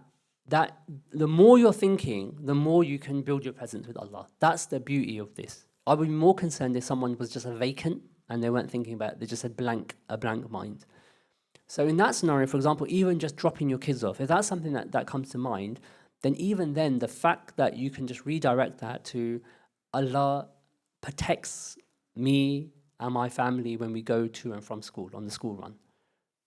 the more you're thinking, the more you can build your presence with Allah. That's the beauty of this. I would be more concerned if someone was just a vacant and they weren't thinking about it. They just had a blank mind. So in that scenario, for example, even just dropping your kids off, if that's something that comes to mind, then even then, the fact that you can just redirect that to Allah protects me and my family when we go to and from school, on the school run.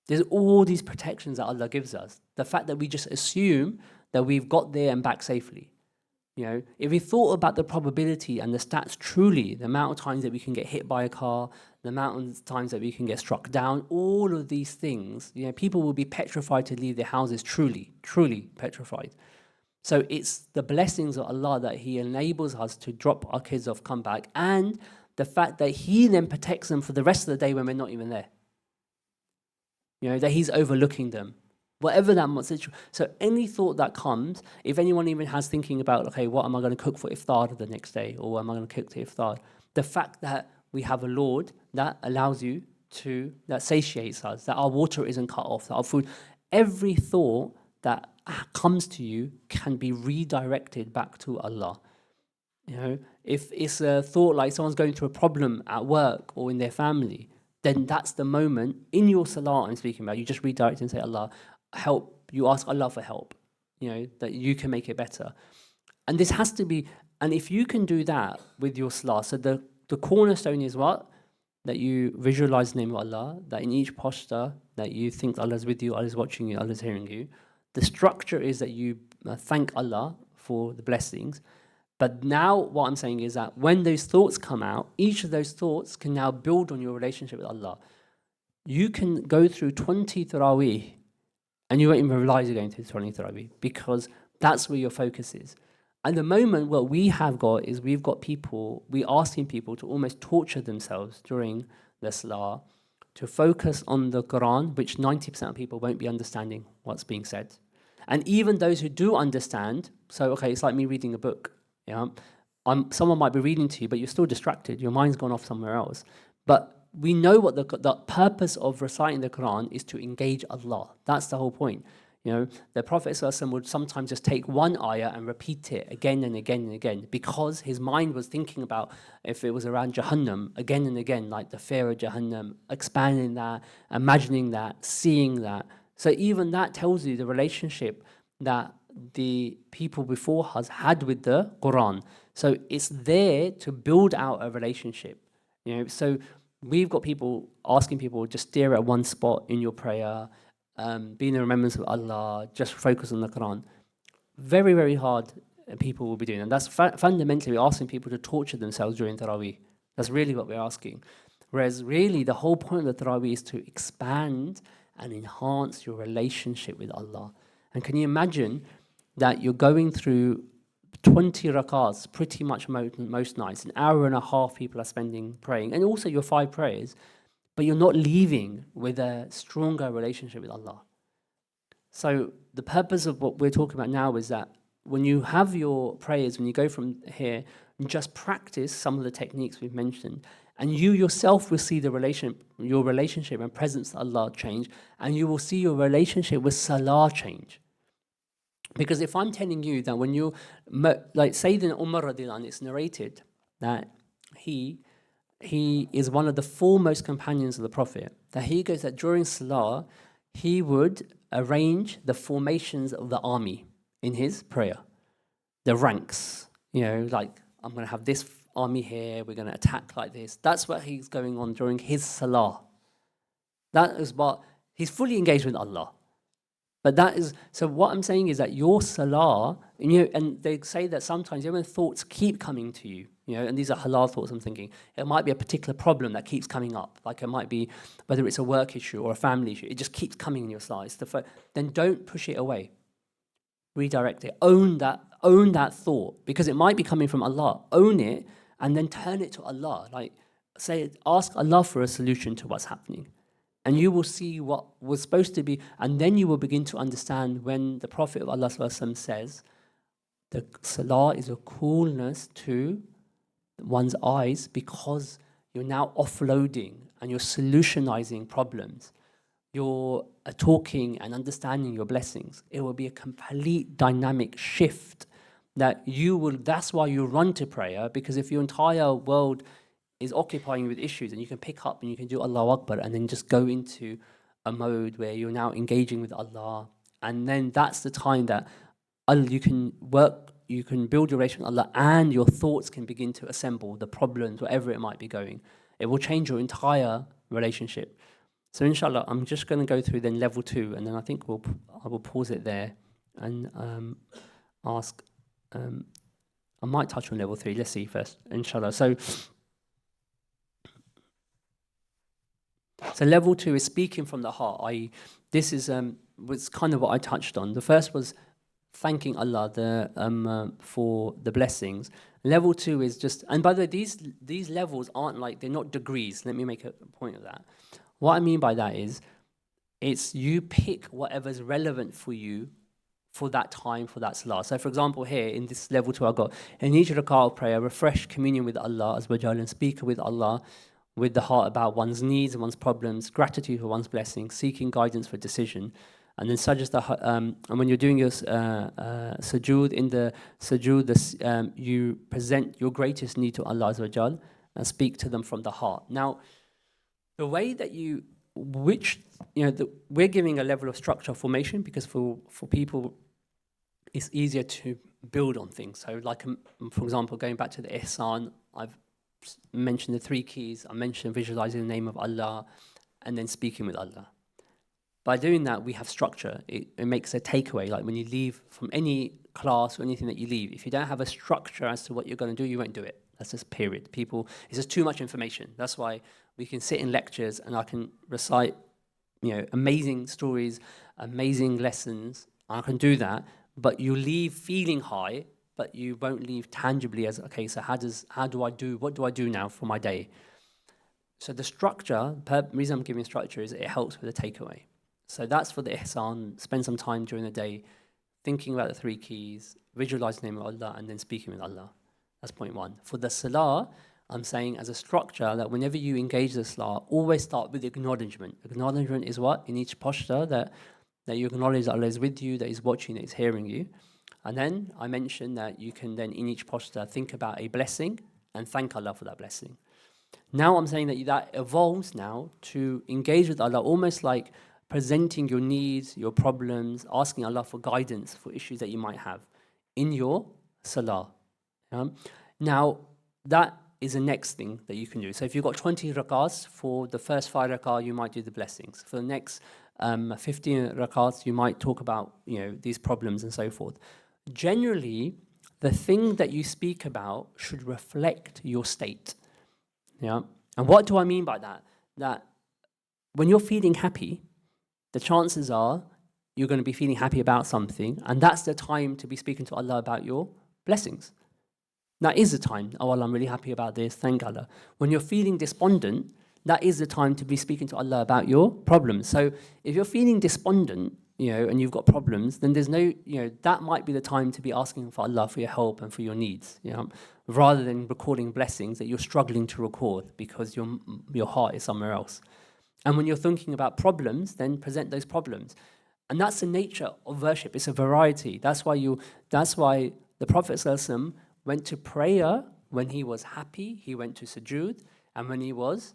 There's all these protections that Allah gives us. The fact that we just assume that we've got there and back safely. You know, if we thought about the probability and the stats truly, the amount of times that we can get hit by a car, the amount of times that we can get struck down, all of these things, you know, people will be petrified to leave their houses, truly petrified. So it's the blessings of Allah that He enables us to drop our kids off, come back, and the fact that He then protects them for the rest of the day when we're not even there. You know, that He's overlooking them. Whatever that situation. So any thought that comes, if anyone even has thinking about, okay, what am I going to cook for iftar the next day? Or am I going to cook to iftar? The fact that we have a Lord that allows you to, that satiates us, that our water isn't cut off, that our food, every thought that comes to you can be redirected back to Allah. You know, if it's a thought like someone's going through a problem at work or in their family, then that's the moment in your salah I'm speaking about, you just redirect and say, Allah, help, you ask Allah for help, you know, that you can make it better. And this has to be, and if you can do that with your salah, so the cornerstone is what? That you visualize the name of Allah, that in each posture that you think Allah's with you, Allah's watching you, Allah's hearing you. The structure is that you thank Allah for the blessings. But now what I'm saying is that when those thoughts come out, each of those thoughts can now build on your relationship with Allah. You can go through 20 Taraweeh and you won't even realize you're going through 20 Taraweeh because that's where your focus is. At the moment, what we have got is we're asking people to almost torture themselves during the Salah to focus on the Quran, which 90% of people won't be understanding what's being said. And even those who do understand, so okay, it's like me reading a book. Yeah, someone might be reading to you, but you're still distracted. Your mind's gone off somewhere else. But we know what the purpose of reciting the Quran is to engage Allah. That's the whole point. You know, the Prophet ﷺ would sometimes just take one ayah and repeat it again and again and again because his mind was thinking about if it was around Jahannam again and again, like the fear of Jahannam, expanding that, imagining that, seeing that. So even that tells you the relationship that the people before us had with the Quran. So it's there to build out a relationship. You know, so we've got people asking people just stare at one spot in your prayer, be in the remembrance of Allah, just focus on the Quran. Very, very hard people will be doing. And that's fundamentally we're asking people to torture themselves during Taraweeh. That's really what we're asking. Whereas really the whole point of the Taraweeh is to expand and enhance your relationship with Allah. And can you imagine that you're going through 20 rakats, pretty much most nights. An hour and a half people are spending praying. And also your 5 prayers, but you're not leaving with a stronger relationship with Allah. So the purpose of what we're talking about now is that when you have your prayers, when you go from here, just practice some of the techniques we've mentioned, and you yourself will see your relationship and presence to Allah change, and you will see your relationship with Salah change. Because if I'm telling you that when you, like Sayyidina Umar radiallahu anh, it's narrated that he is one of the foremost companions of the Prophet, that he goes that during Salah, he would arrange the formations of the army in his prayer, the ranks, like I'm going to have this army here, we're going to attack like this. That's what he's going on during his Salah. That is what, he's fully engaged with Allah. But that is, so what I'm saying is that your Salah, and they say that sometimes when thoughts keep coming to you, and these are halal thoughts I'm thinking, it might be a particular problem that keeps coming up. Like it might be, whether it's a work issue or a family issue, it just keeps coming in your slides. Then don't push it away. Redirect it. Own that thought, because it might be coming from Allah. Own it and then turn it to Allah. Like ask Allah for a solution to what's happening. And you will see what was supposed to be, and then you will begin to understand when the Prophet of Allah SWT says, the Salah is a coolness to one's eyes, because you're now offloading and you're solutionizing problems. You're talking and understanding your blessings. It will be a complete dynamic shift that's why you run to prayer, because if your entire world is occupying you with issues, and you can pick up and you can do Allahu Akbar and then just go into a mode where you're now engaging with Allah, and then that's the time that you can build your relationship with Allah, and your thoughts can begin to assemble the problems, wherever it might be going. It will change your entire relationship. So inshallah, I'm just going to go through then level 2, and then I think I will pause it there and ask. I might touch on level 3. Let's see first, inshallah. So level 2 is speaking from the heart. This is was kind of what I touched on. The first was thanking Allah for the blessings. Level 2 is just, and by the way, these levels aren't like, they're not degrees. Let me make a point of that. What I mean by that is, it's you pick whatever's relevant for you for that time, for that salah. So for example, here in this level 2 I got, in each rak'ah of prayer, refresh communion with Allah Azza wa Jalla, and speak with Allah with the heart about one's needs and one's problems, gratitude for one's blessings, seeking guidance for decision. And then and when you're doing your sujood, in the sujood, you present your greatest need to Allah Azza wa Jal and speak to them from the heart. Now, the way that we're giving a level of structure formation, because for people, it's easier to build on things. So like, for example, going back to the Ihsan, I've mentioned the 3 keys. I mentioned visualizing the name of Allah and then speaking with Allah. By doing that, we have structure. It makes a takeaway. Like when you leave from any class or anything that you leave, if you don't have a structure as to what you're going to do, you won't do it. That's just period. It's just too much information. That's why we can sit in lectures and I can recite, amazing stories, amazing lessons. I can do that, but you leave feeling high, but you won't leave tangibly as, okay, so what do I do now for my day? So the structure, the reason I'm giving structure is it helps with the takeaway. So that's for the Ihsan. Spend some time during the day thinking about the 3 keys, visualize the name of Allah, and then speaking with Allah. That's point 1. For the Salah, I'm saying as a structure that whenever you engage the Salah, always start with acknowledgement. Acknowledgement is what? In each posture, that you acknowledge that Allah is with you, that He's watching, that He's hearing you. And then I mentioned that you can then, in each posture, think about a blessing and thank Allah for that blessing. Now I'm saying that evolves now to engage with Allah, almost like presenting your needs, your problems, asking Allah for guidance for issues that you might have in your Salah. Now, that is the next thing that you can do. So if you've got 20 rakats, for the first 5 rakats, you might do the blessings. For the next 15 rakats, you might talk about these problems and so forth. Generally, the thing that you speak about should reflect your state. Yeah. And what do I mean by that? That when you're feeling happy, the chances are you're going to be feeling happy about something, and that's the time to be speaking to Allah about your blessings. That is the time. Oh, well, I'm really happy about this. Thank Allah. When you're feeling despondent, that is the time to be speaking to Allah about your problems. So if you're feeling despondent, and you've got problems, then there's no, that might be the time to be asking for Allah for your help and for your needs, rather than recording blessings that you're struggling to record because your heart is somewhere else. And when you're thinking about problems, then present those problems. And that's the nature of worship. It's a variety. That's why the Prophet ﷺ went to prayer when he was happy. He went to sujood, and when he was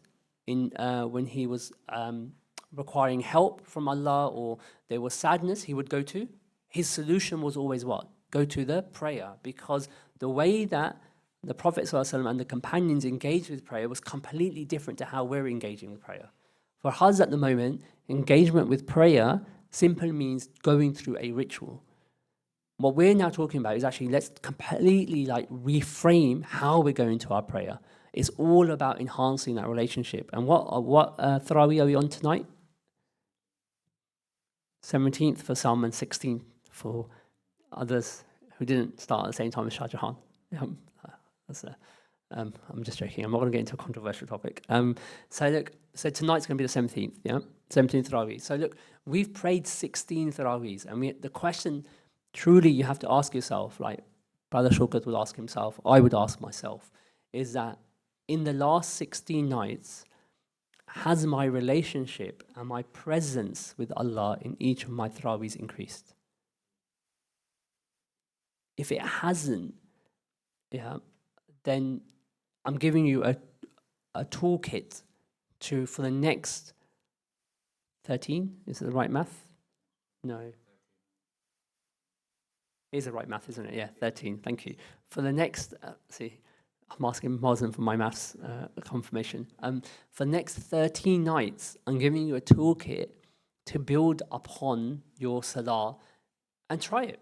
requiring help from Allah or there was sadness, he would go to. His solution was always what? Go to the prayer, because the way that the Prophet ﷺ and the companions engaged with prayer was completely different to how we're engaging with prayer. For us at the moment, engagement with prayer simply means going through a ritual. What we're now talking about is actually let's completely reframe how we're going to our prayer. It's all about enhancing that relationship. And what Taraweeh are we on tonight? 17th for some and 16th for others who didn't start at the same time as Shah Jahan. I'm just joking. I'm not going to get into a controversial topic. So tonight's going to be the 17th, 17th Taraweeh. So look, we've prayed 16 Taraweehs, and the question truly you have to ask yourself, like Brother Shaukat would ask himself, I would ask myself, is that in the last 16 nights, has my relationship and my presence with Allah in each of my Taraweehs increased? If it hasn't, then I'm giving you a toolkit for the next 13. Is it the right math? No. It is the right math, isn't it? Yeah, 13. Thank you. For the next, I'm asking Muslim for my maths confirmation. For the next 13 nights, I'm giving you a toolkit to build upon your salah and try it.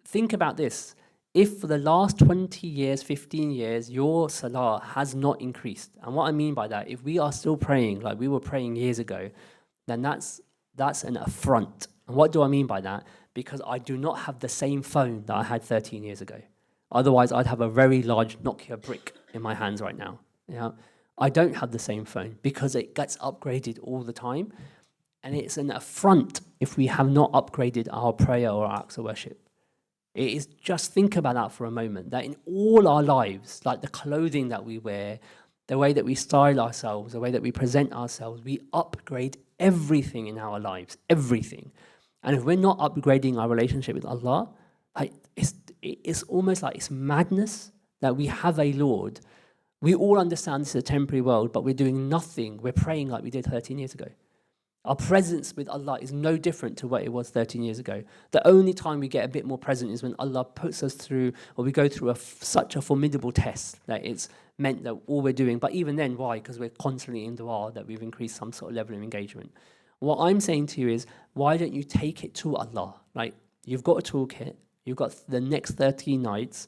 Think about this. If for the last 20 years, 15 years, your salah has not increased, and what I mean by that, if we are still praying like we were praying years ago, then that's an affront. And what do I mean by that? Because I do not have the same phone that I had 13 years ago. Otherwise, I'd have a very large Nokia brick in my hands right now. I don't have the same phone because it gets upgraded all the time. And it's an affront if we have not upgraded our prayer or our acts of worship. It is just think about that for a moment, that in all our lives, like the clothing that we wear, the way that we style ourselves, the way that we present ourselves, we upgrade everything in our lives, everything. And if we're not upgrading our relationship with Allah, it's almost like it's madness that we have a Lord. We all understand this is a temporary world, but we're doing nothing. We're praying like we did 13 years ago. Our presence with Allah is no different to what it was 13 years ago. The only time we get a bit more present is when Allah puts us through, or we go through such a formidable test that it's meant that all we're doing, but even then, why? Because we're constantly in dua, that we've increased some sort of level of engagement. What I'm saying to you is, why don't you take it to Allah? You've got a toolkit, you've got the next 13 nights.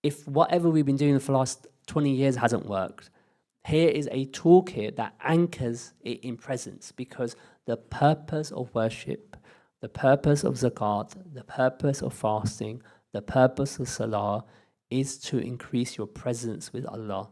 If whatever we've been doing for the last 20 years hasn't worked, here is a toolkit that anchors it in presence, because the purpose of worship, the purpose of zakat, the purpose of fasting, the purpose of salah is to increase your presence with Allah.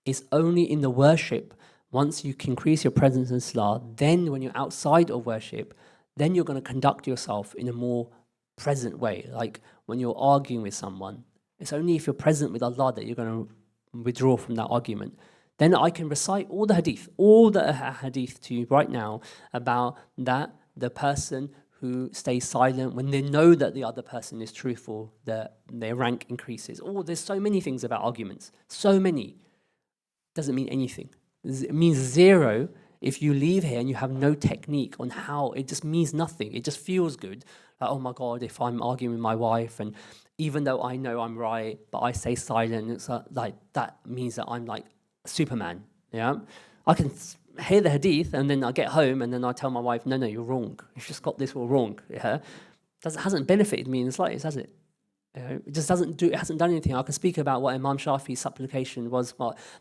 It's only in the worship, once you can increase your presence in salah, then when you're outside of worship, then you're going to conduct yourself in a more present way. Like when you're arguing with someone, it's only if you're present with Allah that you're going to withdraw from that argument. Then I can recite all the hadith to you right now about that the person who stays silent when they know that the other person is truthful, that their rank increases. There's so many things about arguments. So many. Doesn't mean anything. It means zero if you leave here and you have no technique on how. It just means nothing. It just feels good. Like, oh my God, if I'm arguing with my wife, and even though I know I'm right, but I stay silent, it's like that means that I'm like Superman. I can hear the hadith and then I get home and then I tell my wife, no, you're wrong. You've just got this all wrong. Hasn't benefited me in the slightest, has it? It just it hasn't done anything. I can speak about what Imam Shafi's supplication was,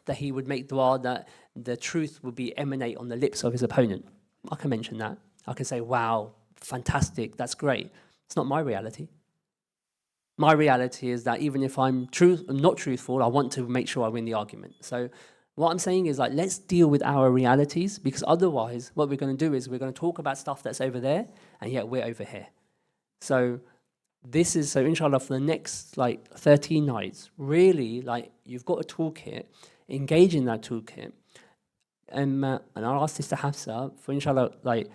that he would make dua that the truth would emanate on the lips of his opponent. I can mention that. I can say, wow, fantastic, that's great. It's not my reality. my reality is that even if I'm not truthful, I want to make sure I win the argument. So what I'm saying is, like, let's deal with our realities, because otherwise what we're going to do is we're going to talk about stuff that's over there and yet we're over here. So so inshallah, for the next like 13 nights, really, like, you've got a toolkit, engage in that toolkit. And I'll ask this to Hafsa for, inshallah, like,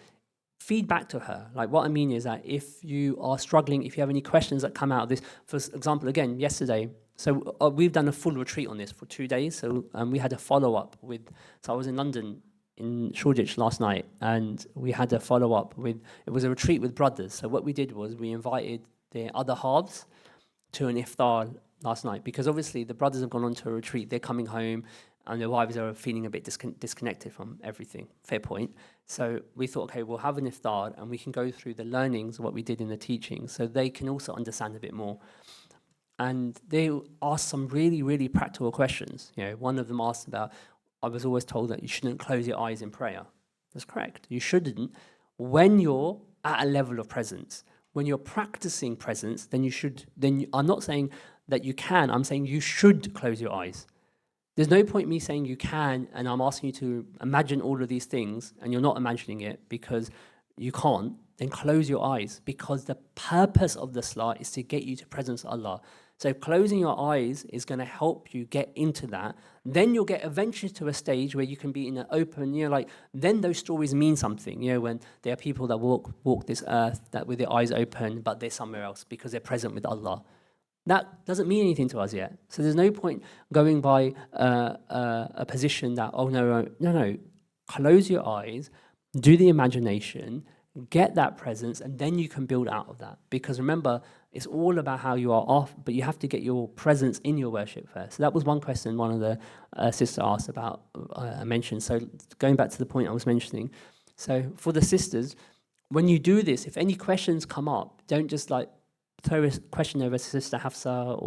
feedback to her. Like, what I mean is that if you are struggling, if you have any questions that come out of this, for example, again, yesterday, so we've done a full retreat on this for 2 days. So we had a follow-up so I was in London in Shoreditch last night, and we had a follow-up it was a retreat with brothers. So what we did was we invited the other halves to an iftar last night, because obviously the brothers have gone on to a retreat, they're coming home, and their wives are feeling a bit disconnected from everything. Fair point. So we thought, okay, we'll have an iftar and we can go through the learnings of what we did in the teaching, so they can also understand a bit more. And they asked some really, really practical questions. You know, one of them asked about, I was always told that you shouldn't close your eyes in prayer. That's correct. You shouldn't. When you're at a level of presence, when you're practicing presence, I'm not saying that you can, I'm saying you should close your eyes. There's no point me saying you can, and I'm asking you to imagine all of these things, and you're not imagining it because you can't. Then close your eyes, because the purpose of the salah is to get you to presence of Allah. So closing your eyes is going to help you get into that. Then you'll get eventually to a stage where you can be in an open, then those stories mean something. When there are people that walk this earth that with their eyes open, but they're somewhere else because they're present with Allah. That doesn't mean anything to us yet. So there's no point going by a position that, oh, no. Close your eyes, do the imagination, get that presence, and then you can build out of that. Because remember, it's all about how you are off, but you have to get your presence in your worship first. So that was one question one of the sisters asked about, I mentioned. So going back to the point I was mentioning. So for the sisters, when you do this, if any questions come up, don't just throw a question over to Sister Hafsa,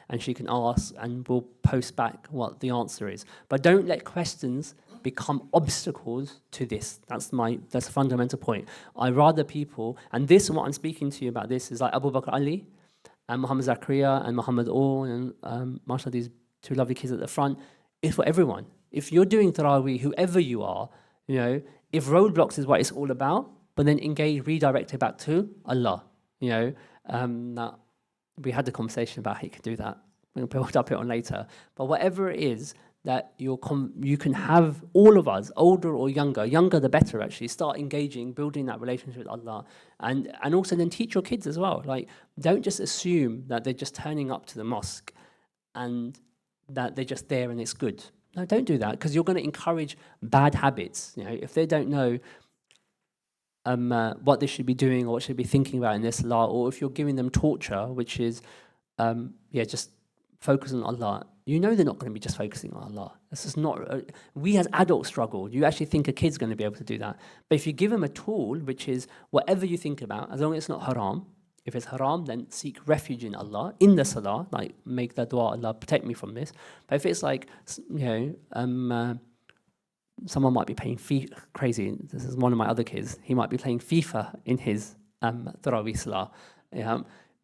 and she can ask, and we'll post back what the answer is. But don't let questions become obstacles to this. That's a fundamental point. I rather people, and this, what I'm speaking to you about this, is like Abu Bakr Ali, and Muhammad Zakaria, and Muhammad All, and mashallah, these two lovely kids at the front. It's for everyone. If you're doing Taraweeh, whoever you are, if roadblocks is what it's all about, but then redirect it back to Allah, we had the conversation about how you can do that. We'll build up it on later. But whatever it is that you can have, all of us, older or younger the better actually, start engaging, building that relationship with Allah. And also then teach your kids as well. Like, don't just assume that they're just turning up to the mosque and that they're just there and it's good. No, don't do that, because you're going to encourage bad habits. If they don't know what they should be doing or what should be thinking about in this salah, or if you're giving them torture, which is just focus on Allah, they're not going to be just focusing on Allah. This is not, we as adults struggle. You actually think a kid's going to be able to do that. But if you give them a tool, which is whatever you think about, as long as it's not haram. If it's haram, then seek refuge in Allah, in the salah, like make the dua, Allah protect me from this. But if it's like, someone might be playing FIFA, crazy, this is one of my other kids, he might be playing FIFA in his Taraweeh salah.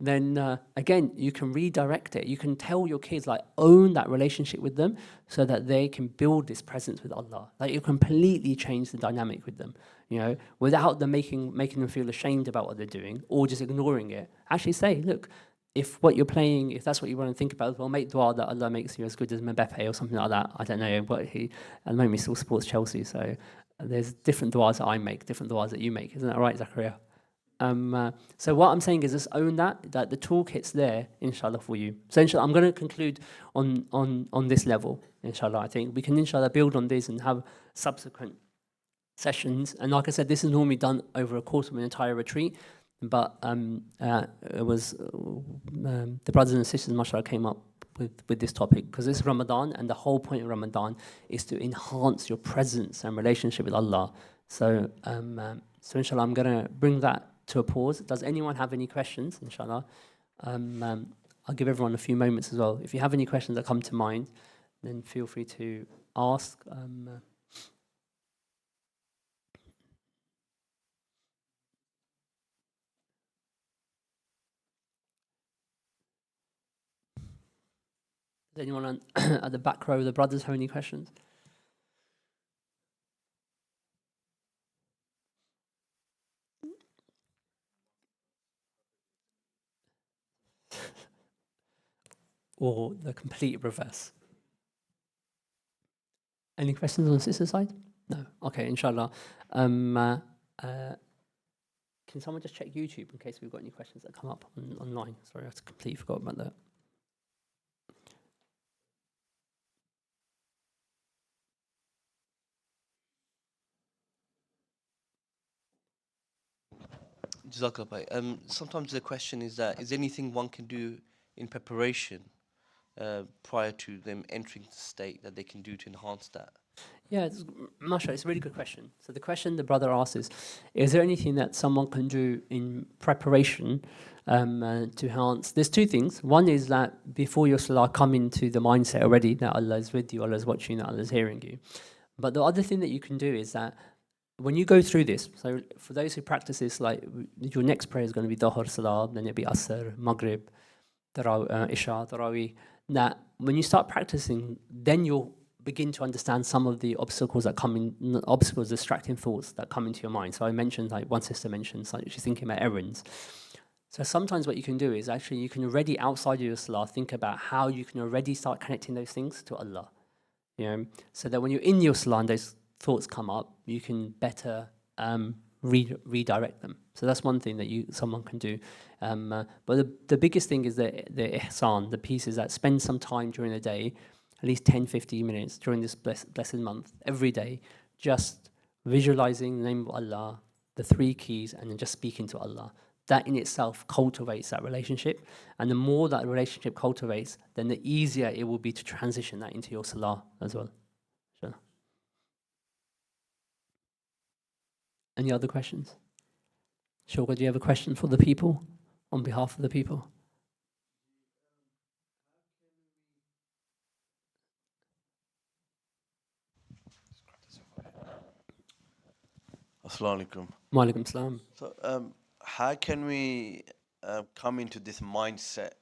Then again, you can redirect it. You can tell your kids, own that relationship with them so that they can build this presence with Allah. You completely change the dynamic with them, without them making them feel ashamed about what they're doing or just ignoring it. Actually say, look, if what you're playing, if that's what you want to think about, well, make dua that Allah makes you as good as Mbappe or something like that. I don't know, but at the moment he still supports Chelsea, so there's different duas that I make, different duas that you make. Isn't that right, Zakaria? So what I'm saying is just own that the toolkit's there, inshallah, for you. So inshallah, I'm going to conclude on this level, inshallah. I think we can, inshallah, build on this and have subsequent sessions. And like I said, this is normally done over a course of an entire retreat. But it was the brothers and sisters, mashallah, came up with this topic because this is Ramadan, and the whole point of Ramadan is to enhance your presence and relationship with Allah. So, inshallah, I'm going to bring that to a pause. Does anyone have any questions, inshallah? I'll give everyone a few moments as well. If you have any questions that come to mind, then feel free to ask. Does anyone at the back row, the brothers, have any questions? Or the complete reverse? Any questions on the sister side? No. Okay, inshallah. Can someone just check YouTube in case we've got any questions that come up online? Sorry, I completely forgot about that. Jazakallah bhai. Sometimes the question is that is anything one can do in preparation prior to them entering the state that they can do to enhance that? Yeah, mashallah, it's a really good question. So the question the brother asks is there anything that someone can do in preparation to enhance? There's two things. One is that before your salah, come into the mindset already that Allah is with you, Allah is watching you, that Allah is hearing you. But the other thing that you can do is that when you go through this, so for those who practice this, like your next prayer is going to be Dhuhr Salah, then it'll be Asr, Maghrib, Isha, Taraweeh. That when you start practicing, then you'll begin to understand some of the obstacles that come in, obstacles, distracting thoughts that come into your mind. So I mentioned, like one sister mentioned, like she's thinking about errands. So sometimes what you can do is actually you can already outside of your salah think about how you can already start connecting those things to Allah. You know, so that when you're in your salah and those thoughts come up, you can better redirect them. So that's one thing that someone can do. But the biggest thing is the Ihsan, the piece is that spend some time during the day, at least 10, 15 minutes during this blessed month, every day, just visualizing the name of Allah, the three keys, and then just speaking to Allah. That in itself cultivates that relationship. And the more that relationship cultivates, then the easier it will be to transition that into your salah as well. Sure. Any other questions? Shulga, do you have a question for the people, on behalf of the people? Assalamu alaikum. Wa alaikum salam. So, how can we come into this mindset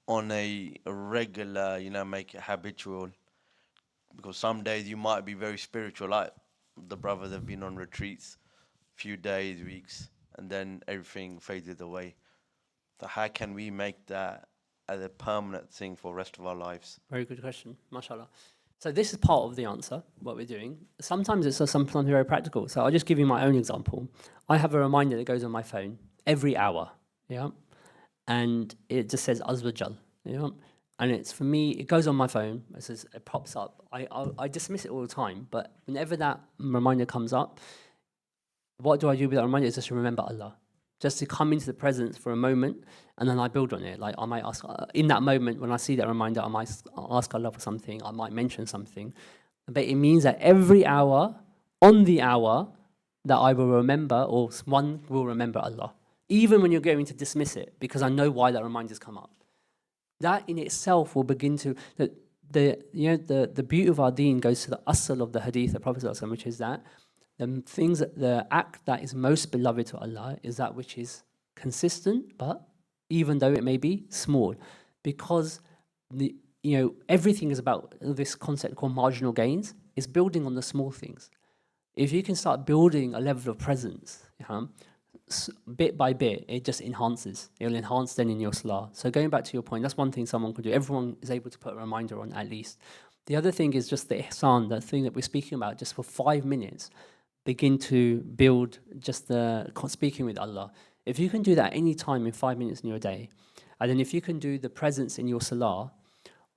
on a regular, make it habitual? Because some days you might be very spiritual, like the brothers have been on retreats, few days, weeks, and then everything faded away. So how can we make that as a permanent thing for the rest of our lives? Very good question, mashallah. So this is part of the answer, what we're doing. Sometimes it's sometimes very practical. So I'll just give you my own example. I have a reminder that goes on my phone every hour, yeah? And it just says Azwajal, yeah? And it's, for me, it goes on my phone, it pops up. I dismiss it all the time, but whenever that reminder comes up, what do I do with that reminder? Is just to remember Allah. Just to come into the presence for a moment, and then I build on it. Like I might ask, in that moment when I see that reminder, I might ask Allah for something, I might mention something. But it means that every hour, on the hour, that I will remember, or one will remember Allah. Even when you're going to dismiss it, because I know why that reminder's come up. That in itself will begin to, the beauty of our deen goes to the asl of the hadith, the Prophet ﷺ, which is that the act that is most beloved to Allah is that which is consistent, but even though it may be small, because everything is about this concept called marginal gains. Is building on the small things. If you can start building a level of presence, bit by bit, it just enhances. It will enhance then in your salah. So going back to your point, that's one thing someone could do. Everyone is able to put a reminder on at least. The other thing is just the ihsan, the thing that we're speaking about, just for 5 minutes. Begin to build just the speaking with Allah. If you can do that any time in 5 minutes in your day, and then if you can do the presence in your salah,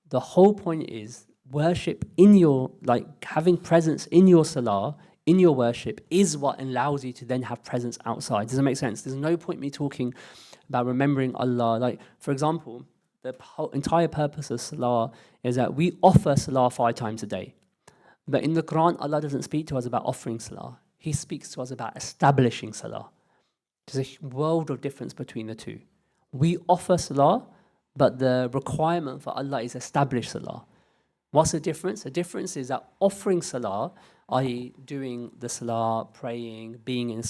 the whole point is worship in your, having presence in your salah, in your worship, is what allows you to then have presence outside. Does that make sense? There's no point me talking about remembering Allah. Like, for example, the entire purpose of salah is that we offer salah 5 times a day. But in the Quran, Allah doesn't speak to us about offering salah. He speaks to us about establishing salah. There's a world of difference between the two. We offer salah, but the requirement for Allah is establish salah. What's the difference? The difference is that offering salah, i.e. doing the salah, praying, being in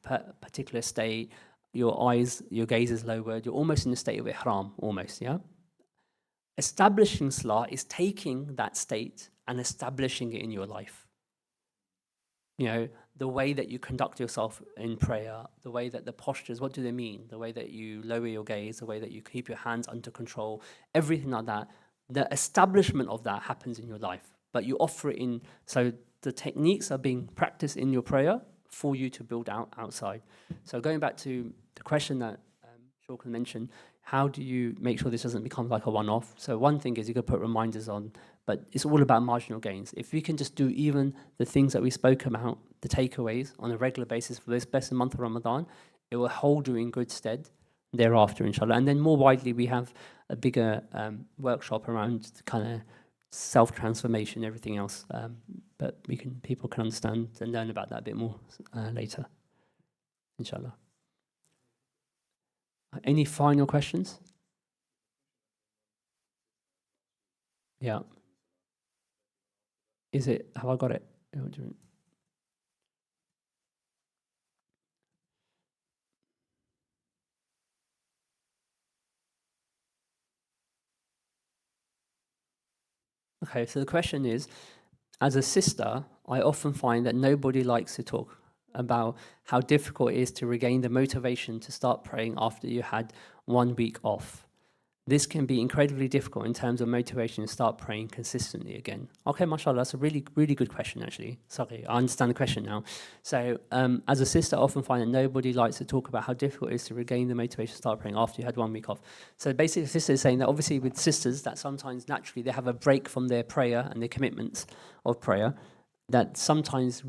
a particular state, your gaze is lowered, you're almost in a state of ihram, almost, yeah? Establishing salah is taking that state and establishing it in your life. You know, the way that you conduct yourself in prayer, the way that the postures, what do they mean? The way that you lower your gaze, the way that you keep your hands under control, everything like that. The establishment of that happens in your life, but you offer it in, so the techniques are being practiced in your prayer for you to build out outside. So going back to the question that Shorkan mentioned, how do you make sure this doesn't become like a one-off? So one thing is you could put reminders on, but it's all about marginal gains. If we can just do even the things that we spoke about, the takeaways on a regular basis for this blessed month of Ramadan, it will hold you in good stead thereafter, inshallah. And then more widely, we have a bigger workshop around kind of self-transformation, everything else. But people can understand and learn about that a bit more later, inshallah. Any final questions? Yeah. Is it, have I got it? Okay, so the question is, as a sister, I often find that nobody likes to talk about how difficult it is to regain the motivation to start praying after you had 1 week off. This can be incredibly difficult in terms of motivation to start praying consistently again. Okay, mashallah, that's a really, really good question, actually. Sorry, I understand the question now. So, as a sister, I often find that nobody likes to talk about how difficult it is to regain the motivation to start praying after you had 1 week off. So basically, the sister is saying that obviously with sisters, that sometimes naturally they have a break from their prayer and their commitments of prayer, that sometimes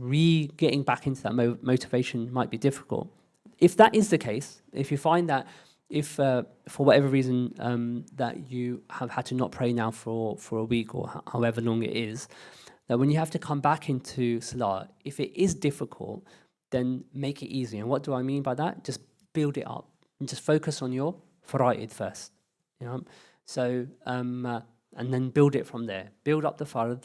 getting back into that motivation might be difficult. If that is the case, if you find that if for whatever reason that you have had to not pray now for a week or however long it is, that when you have to come back into salah, if it is difficult, then make it easy. And what do I mean by that? Just build it up and just focus on your fara'id first. You know? So and then build it from there. Build up the fard,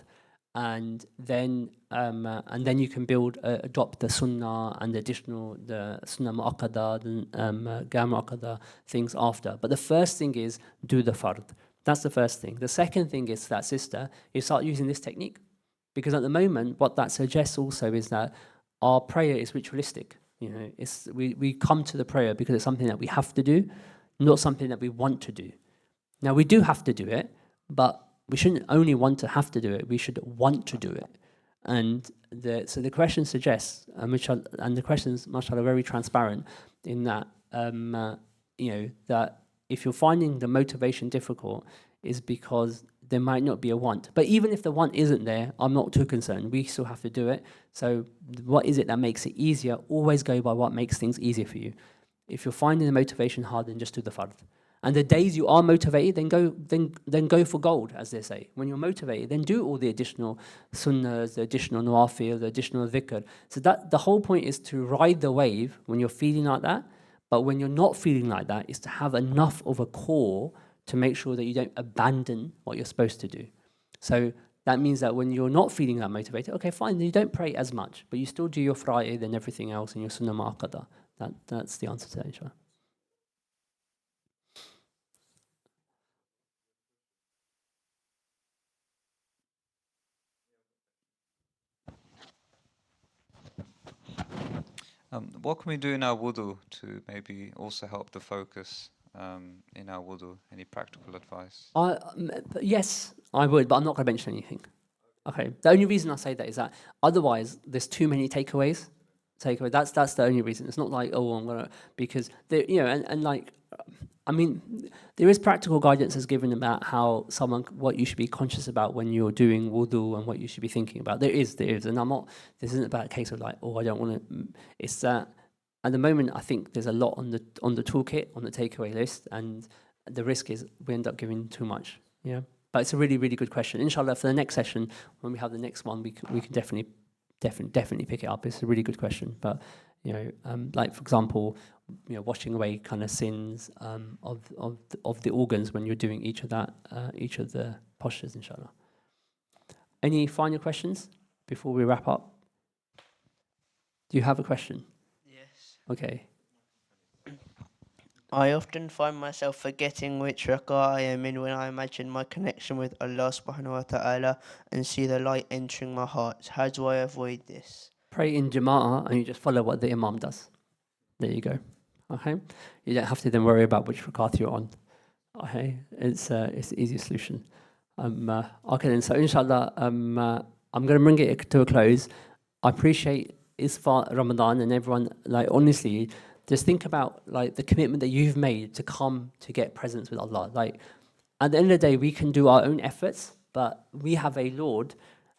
and then you can adopt the sunnah and the sunnah mu'akkada, the ga mu'akkada things after. But the first thing is do the fard. That's the first thing. The second thing is that, sister, you start using this technique, because at the moment what that suggests also is that our prayer is ritualistic. You know, we come to the prayer because it's something that we have to do, not something that we want to do. Now we do have to do it, but we shouldn't only have to do it, we should want to do it. And so the question suggests, and the questions, mashallah, are very transparent in that, that if you're finding the motivation difficult, is because there might not be a want. But even if the want isn't there, I'm not too concerned. We still have to do it. So what is it that makes it easier? Always go by what makes things easier for you. If you're finding the motivation hard, then just do the fard. And the days you are motivated, then go for gold, as they say. When you're motivated, then do all the additional sunnahs, the additional nawafil, the additional dhikr. So that the whole point is to ride the wave when you're feeling like that. But when you're not feeling like that, is to have enough of a core to make sure that you don't abandon what you're supposed to do. So that means that when you're not feeling that motivated, okay, fine, then you don't pray as much, but you still do your fara'id and everything else and your sunnah mu'akkada. That's the answer to that, inshallah. What can we do in our wudu to maybe also help the focus in our wudu? Any practical advice? Yes, I would, but I'm not going to mention anything. Okay. The only reason I say that is that otherwise there's too many takeaways. That's the only reason. It's not like, oh, I'm gonna, because I mean, there is practical guidance that's given about what you should be conscious about when you're doing wudu and what you should be thinking about. There is, and this isn't about a case of like, oh, I don't want to. It's that at the moment I think there's a lot on the toolkit, on the takeaway list, and the risk is we end up giving too much. Yeah, but it's a really, really good question. Inshallah, for the next session, when we have the next one, we can definitely pick it up. It's a really good question, but like for example, washing away kind of sins of the organs when you're doing each of the postures, inshallah. Any final questions before we wrap up? Do you have a question? Yes. Okay. I often find myself forgetting which rak'ah I am in when I imagine my connection with Allah subhanahu wa ta'ala and see the light entering my heart. How do I avoid this? Pray in Jama'ah and you just follow what the Imam does. There you go. Okay? You don't have to then worry about which rakat you're on. Okay? It's the easiest solution. Okay then, so inshallah, I'm going to bring it to a close. I appreciate it's for Ramadan and everyone, like honestly, just think about like the commitment that you've made to come to get presence with Allah. Like at the end of the day, we can do our own efforts, but we have a Lord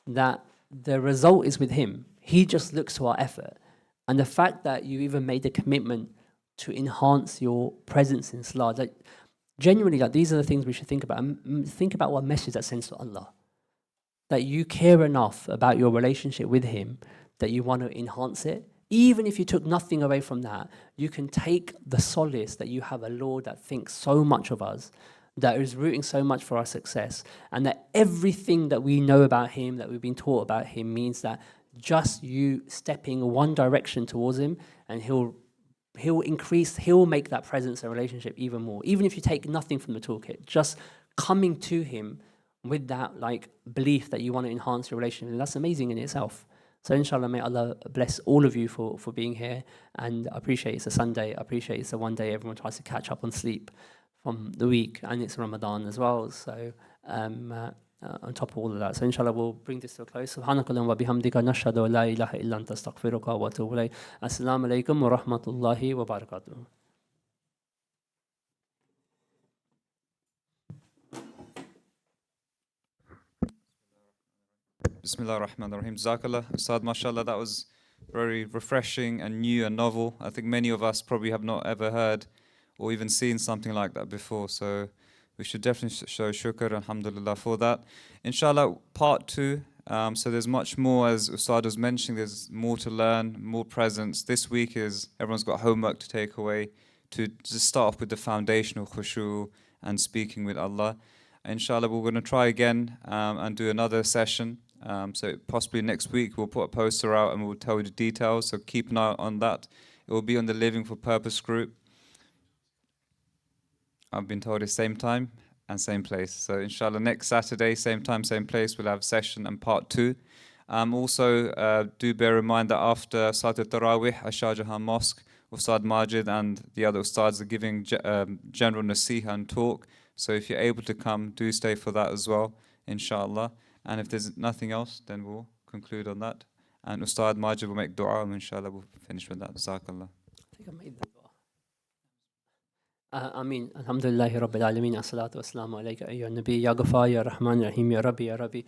that the result is with Him. He just looks to our effort. And the fact that you even made a commitment to enhance your presence in Salah, like genuinely, like these are the things we should think about. And think about what message that sends to Allah. That you care enough about your relationship with Him that you want to enhance it. Even if you took nothing away from that, you can take the solace that you have a Lord that thinks so much of us, that is rooting so much for our success, and that everything that we know about Him, that we've been taught about Him, means that just you stepping one direction towards Him, and He'll make that presence and relationship even more. Even if you take nothing from the toolkit, just coming to Him with that like belief that you want to enhance your relationship, and that's amazing in itself. So inshallah, may Allah bless all of you for being here. And I appreciate it's a Sunday. I appreciate it's a one day everyone tries to catch up on sleep from the week, and it's Ramadan as well. So on top of all of that, so inshallah we'll bring this to a close. Subhanakallahumma wa bihamdika nashhadu an la ilaha illa anta astaghfiruka wa atubu ilayk. Assalamu alaikum wa rahmatullahi wa barakatuh. Bismillah ar-Rahman ar-Rahim. Jazakallah. Ustad, mashallah, that was very refreshing and new and novel. I think many of us probably have not ever heard or even seen something like that before. So we should definitely show shukr, alhamdulillah, for that. Inshallah, part 2. So there's much more, as Ustad was mentioning, there's more to learn, more presence. This week is, everyone's got homework to take away, to just start off with the foundational khushu and speaking with Allah. Inshallah, we're going to try again and do another session. So possibly next week we'll put a poster out and we'll tell you the details. So keep an eye on that. It will be on the Living for Purpose group. I've been told it's same time and same place. So inshallah next Saturday, same time, same place, we'll have a session and part 2. Also, do bear in mind that after Salat Taraweeh at Shah Jahan Mosque, Ustad Majid and the other Ustads are giving general nasiha and talk. So if you're able to come, do stay for that as well, inshallah. And if there's nothing else, then we'll conclude on that. And Ustad Majid will make dua, and inshallah we'll finish with that. Jazakallah. I think I made the dua. Ameen. Alhamdulillahi Rabbil Alameen. As-salatu was-salamu alayka ayyuha nabi. Ya Ghafar, Ya Rahman, Ya Rahim, Ya Rabbi, Ya Rabbi.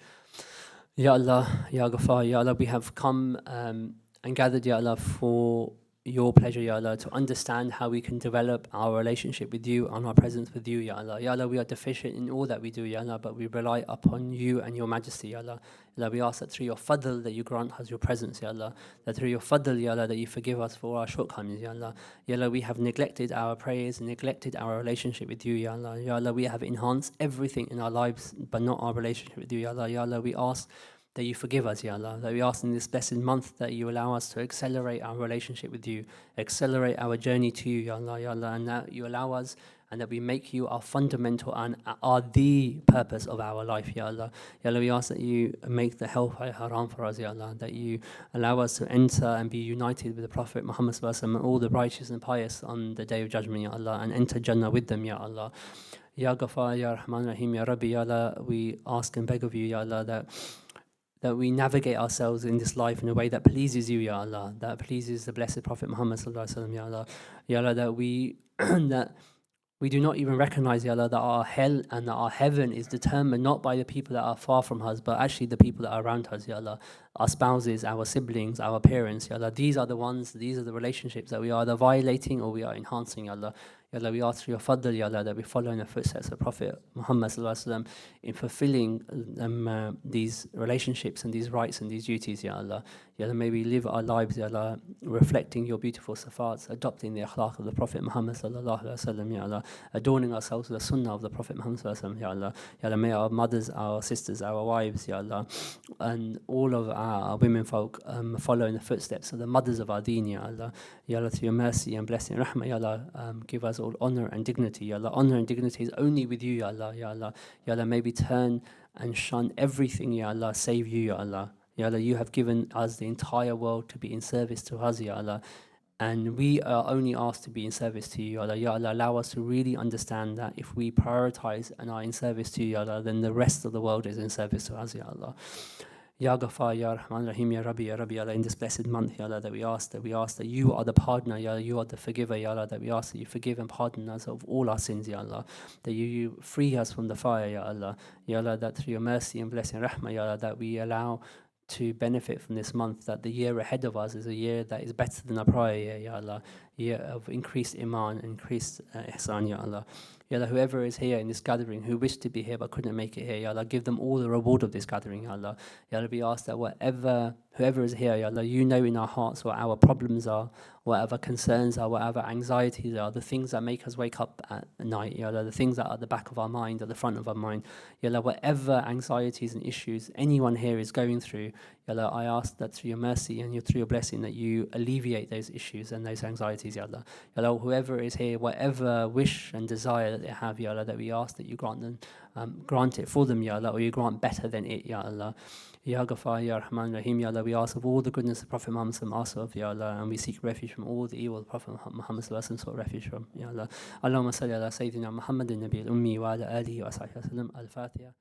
Ya Allah, Ya Ghafar, Ya Allah, we have come and gathered, Ya Allah, for your pleasure, Ya Allah, to understand how we can develop our relationship with you and our presence with you, Ya Allah. Ya Allah, we are deficient in all that we do, Ya Allah, but we rely upon you and your majesty, Ya Allah. Ya Allah, we ask that through your fadl that you grant us your presence, Ya Allah. That through your fadl, Ya Allah, that you forgive us for our shortcomings, Ya Allah. Ya Allah, we have neglected our prayers and neglected our relationship with you, Ya Allah. Ya Allah, we have enhanced everything in our lives, but not our relationship with you, Ya Allah. Ya Allah, we ask that you forgive us, Ya Allah, that we ask in this blessed month that you allow us to accelerate our relationship with you, accelerate our journey to you, Ya Allah, and that you allow us and that we make you our fundamental and are the purpose of our life, Ya Allah. Ya Allah, we ask that you make the hellfire haram for us, Ya Allah, that you allow us to enter and be united with the Prophet Muhammad SAW and all the righteous and pious on the Day of Judgment, Ya Allah, and enter Jannah with them, Ya Allah. Ya Ghafar, Ya Rahman, Rahim, Ya Rabbi, Ya Allah, we ask and beg of you, Ya Allah, that we navigate ourselves in this life in a way that pleases you, Ya Allah, that pleases the blessed Prophet Muhammad sallallahu alaihi wasallam, Ya Allah. Ya Allah, that we we do not even recognize, Ya Allah, that our hell and that our heaven is determined not by the people that are far from us, but actually the people that are around us, Ya Allah. Our spouses, our siblings, our parents, Ya Allah. These are the relationships that we are either violating or we are enhancing, Ya Allah. Ya Allah, we ask for your fadl, Ya Allah, that we follow in the footsteps of Prophet Muhammad sallallahu alaihi wasallam in fulfilling these relationships and these rights and these duties, Ya Allah. Ya Allah, may we live our lives, Ya Allah, reflecting your beautiful sifats, adopting the akhlaq of the Prophet Muhammad sallallahu alaihi wasallam, Ya Allah, adorning ourselves with the sunnah of the Prophet Muhammad sallallahu alaihi wasallam, Ya Allah. Ya Allah, may our mothers, our sisters, our wives, Ya Allah, and all of our women folk follow in the footsteps of the mothers of our deen, Ya Allah. Ya Allah, through your mercy and blessing, rahmah, Ya Allah, give us all honor and dignity, Ya Allah. Honor and dignity is only with you, Ya Allah, Ya Allah. Ya Allah, maybe turn and shun everything, Ya Allah, save you, Ya Allah. Ya Allah, you have given us the entire world to be in service to us, Ya Allah. And we are only asked to be in service to you, Ya Allah. Ya Allah, allow us to really understand that if we prioritize and are in service to you, Ya Allah, then the rest of the world is in service to us, Ya Allah. Ya Ghaffar, Ya Rahman Rahim, Ya Rabbi, Ya Rabbi, Ya Allah, in this blessed month, Ya Allah, that we ask that you are the pardoner, Ya Allah, you are the forgiver, Ya Allah, that we ask that you forgive and pardon us of all our sins, Ya Allah, that you free us from the fire, Ya Allah, Ya Allah, that through your mercy and blessing, Rahmah, Ya Allah, that we allow to benefit from this month, that the year ahead of us is a year that is better than our prior year, Ya Allah, year of increased iman, increased ihsan, Ya Allah. Ya Allah, whoever is here in this gathering who wished to be here but couldn't make it here, Ya Allah, give them all the reward of this gathering, Ya Allah. Ya Allah, we ask that whoever is here, Ya Allah, you know in our hearts what our problems are, whatever concerns are, whatever anxieties are, the things that make us wake up at night, Ya Allah, the things that are at the back of our mind, at the front of our mind, Ya Allah, whatever anxieties and issues anyone here is going through, Ya Allah, I ask that through your mercy and through your blessing that you alleviate those issues and those anxieties, Ya Allah. Ya Allah, whoever is here, whatever wish and desire that they have, Ya Allah, that we ask that you grant it for them, Ya Allah, or you grant better than it, Ya Allah. Ya Ghaffar, Ya Rahman Rahim, Ya Allah, we ask of all the goodness of Prophet Muhammad asked of, Ya Allah, and we seek refuge from all the evil the Prophet Muhammad sought refuge from, Ya Allah. Allahumma salli ala Sayyidina Muhammadin Nabi al-Ummi wa ala alihi wa sahbihi wa sallam. Al-Fatiha.